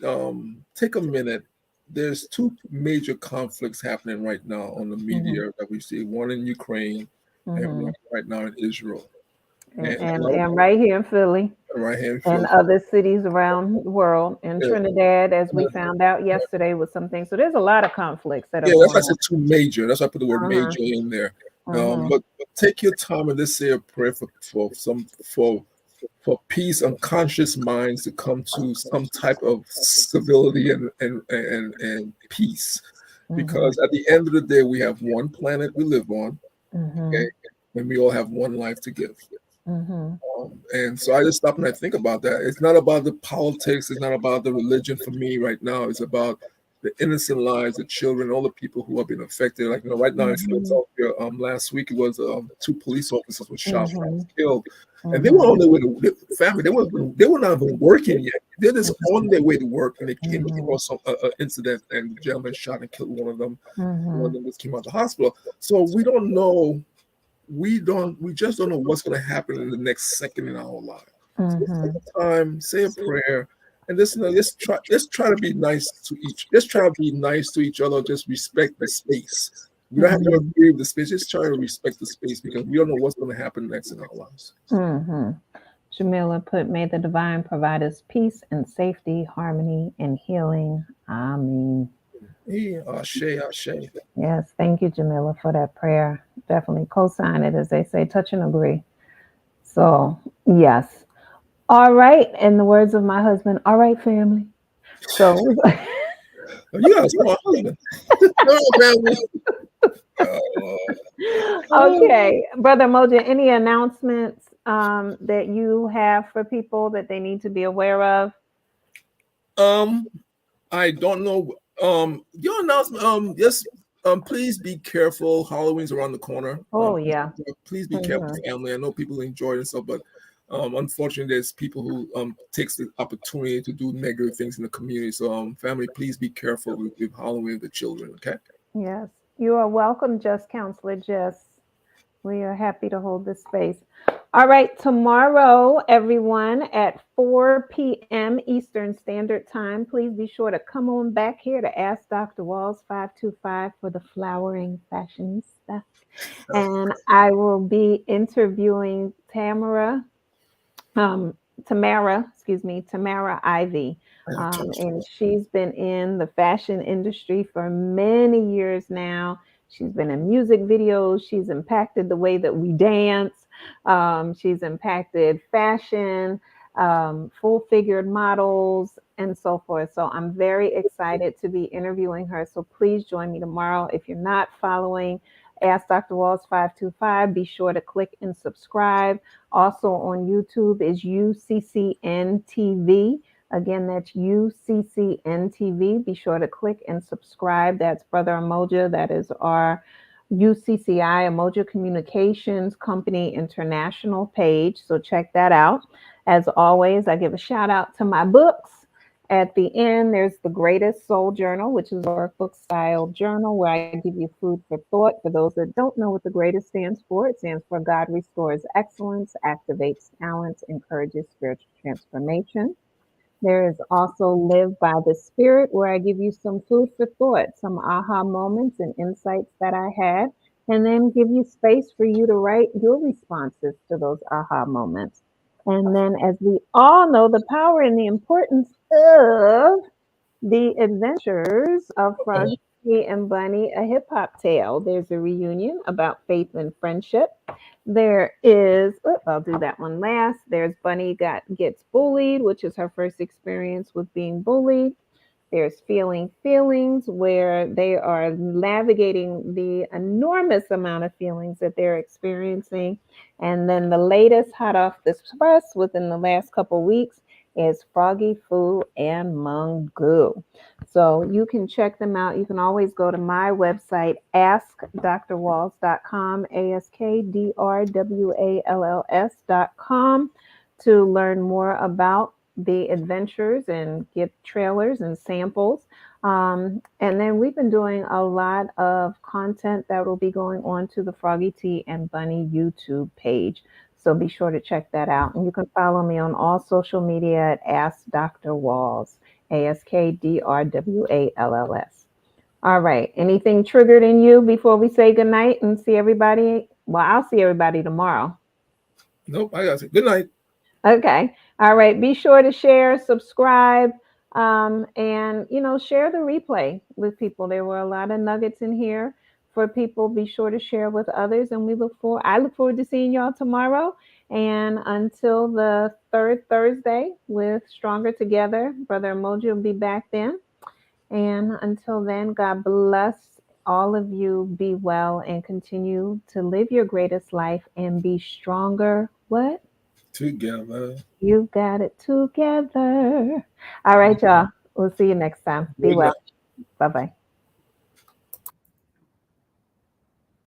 take a minute. There's two major conflicts happening right now on the media that we see. One in Ukraine, and one right now in Israel, And right here in Philly right here in and Philly. other cities around the world. In Yeah, Trinidad, as we found out yesterday, with some things. So there's a lot of conflicts that are yeah, that's why going I said two major. That's why I put the word on. major in there. Uh-huh. But take your time and let's say a prayer for peace and conscious minds to come to some type of civility and peace. Mhm. Because at the end of the day, we have one planet we live on, okay, Mhm. and we all have one life to give. Mhm. And so I just stop and I think about that. It's not about the politics. It's not about the religion for me right now. It's about the innocent lives, the children, all the people who have been affected. Like right now in Mhm. Philadelphia, last week it was 2 police officers were shot, Mhm. killed, and they were Mhm. on their way to family. They were not even working yet. They're just on their way to work, and they came Mhm. across some incident, and the gentleman shot and killed one of them. One of Mhm. them just came out of the hospital. So we don't know we just don't know what's going to happen in the next second in our life. So let's take Mhm. a time, say a prayer, and let's try to be nice to let's try to be nice to each other. Just respect the space. We don't have to Mhm. agree with the space. Just try to respect the space because we don't know what's going to happen next in our lives. Mhm. Jamila put, may the divine provide us peace and safety, harmony and healing. Amen. Yeah, ashe, ashe. Yes, thank you, Jamila, for that prayer. Definitely co-sign it, as they say, touch and agree. So, yes. All right. In the words of my husband, all right, family. So, Oh, you got a smart husband. Come on, family. Uh, okay. Brother Moja, any announcements that you have for people that they need to be aware of? um, I don't know. Your announcement. Yes. Please be careful. Halloween's around the corner. Oh, yeah. Please be careful, Hmm. family. I know people enjoy it and stuff, but unfortunately, there's people who takes the opportunity to do negative things in the community. So, family, please be careful with Halloween with the children. Okay. Yes. You are welcome, Just Counselor Just. We are happy to hold this space. All right, tomorrow, everyone, at 4 p.m. Eastern Standard Time, please be sure to come on back here to Ask Dr. Walls 525 for the flowering fashionista. And I will be interviewing um, Tamara Ivy. And she's been in the fashion industry for many years now. She's been in music videos. She's impacted the way that we dance. She's impacted fashion, full figured models, and so forth. So I'm very excited to be interviewing her. So please join me tomorrow. If you're not following Ask Dr. Walls 525, be sure to click and subscribe. Also on YouTube is UCCN TV. Again, that's UCCN TV. Be sure to click and subscribe. That's Brother Umoja. That is our UCCI, Umoja Communications Company International page. So check that out. As always, I give a shout out to my books. At the end, there's the Greatest Soul Journal, which is a workbook style journal where I give you food for thought. For those that don't know what the greatest stands for, it stands for God restores excellence, activates talents, encourages spiritual transformation. There is also Live by the Spirit, where I give you some food for thought, some aha moments and insights that I had, and then give you space for you to write your responses to those aha moments. And then, as we all know, the power and the importance of the Adventures of Froggy and Bunny, a hip hop tale. There's a reunion about faith and friendship. There is, I'll do that one last. There's Gets Bullied, which is her first experience with being bullied. There's Feeling Feelings, where they are navigating the enormous amount of feelings that they're experiencing. And then the latest hot off the press within the last couple weeks is Froggy Fu and Mungu. So you can check them out. You can always go to my website, askdrwalls.com, AskDrWalls.com, to learn more about the adventures and get trailers and samples. And then we've been doing a lot of content that will be going on to the Froggy Tea and Bunny YouTube page. So be sure to check that out. And you can follow me on all social media at Ask Dr. Walls, AskDrWalls. All right. Anything triggered in you before we say goodnight and see everybody? Well, I'll see everybody tomorrow. Nope, I got it. Good night. Okay. All right. Be sure to share, subscribe, and share the replay with people. There were a lot of nuggets in here for people. Be sure to share with others, and I look forward to seeing y'all tomorrow. And until the third Thursday with Stronger Together, Brother Emoji will be back then. And until then, God bless all of you. Be well and continue to live your greatest life and be stronger. What? Together. You got it together. All right, y'all. We'll see you next time. Be Good well. night. Bye bye.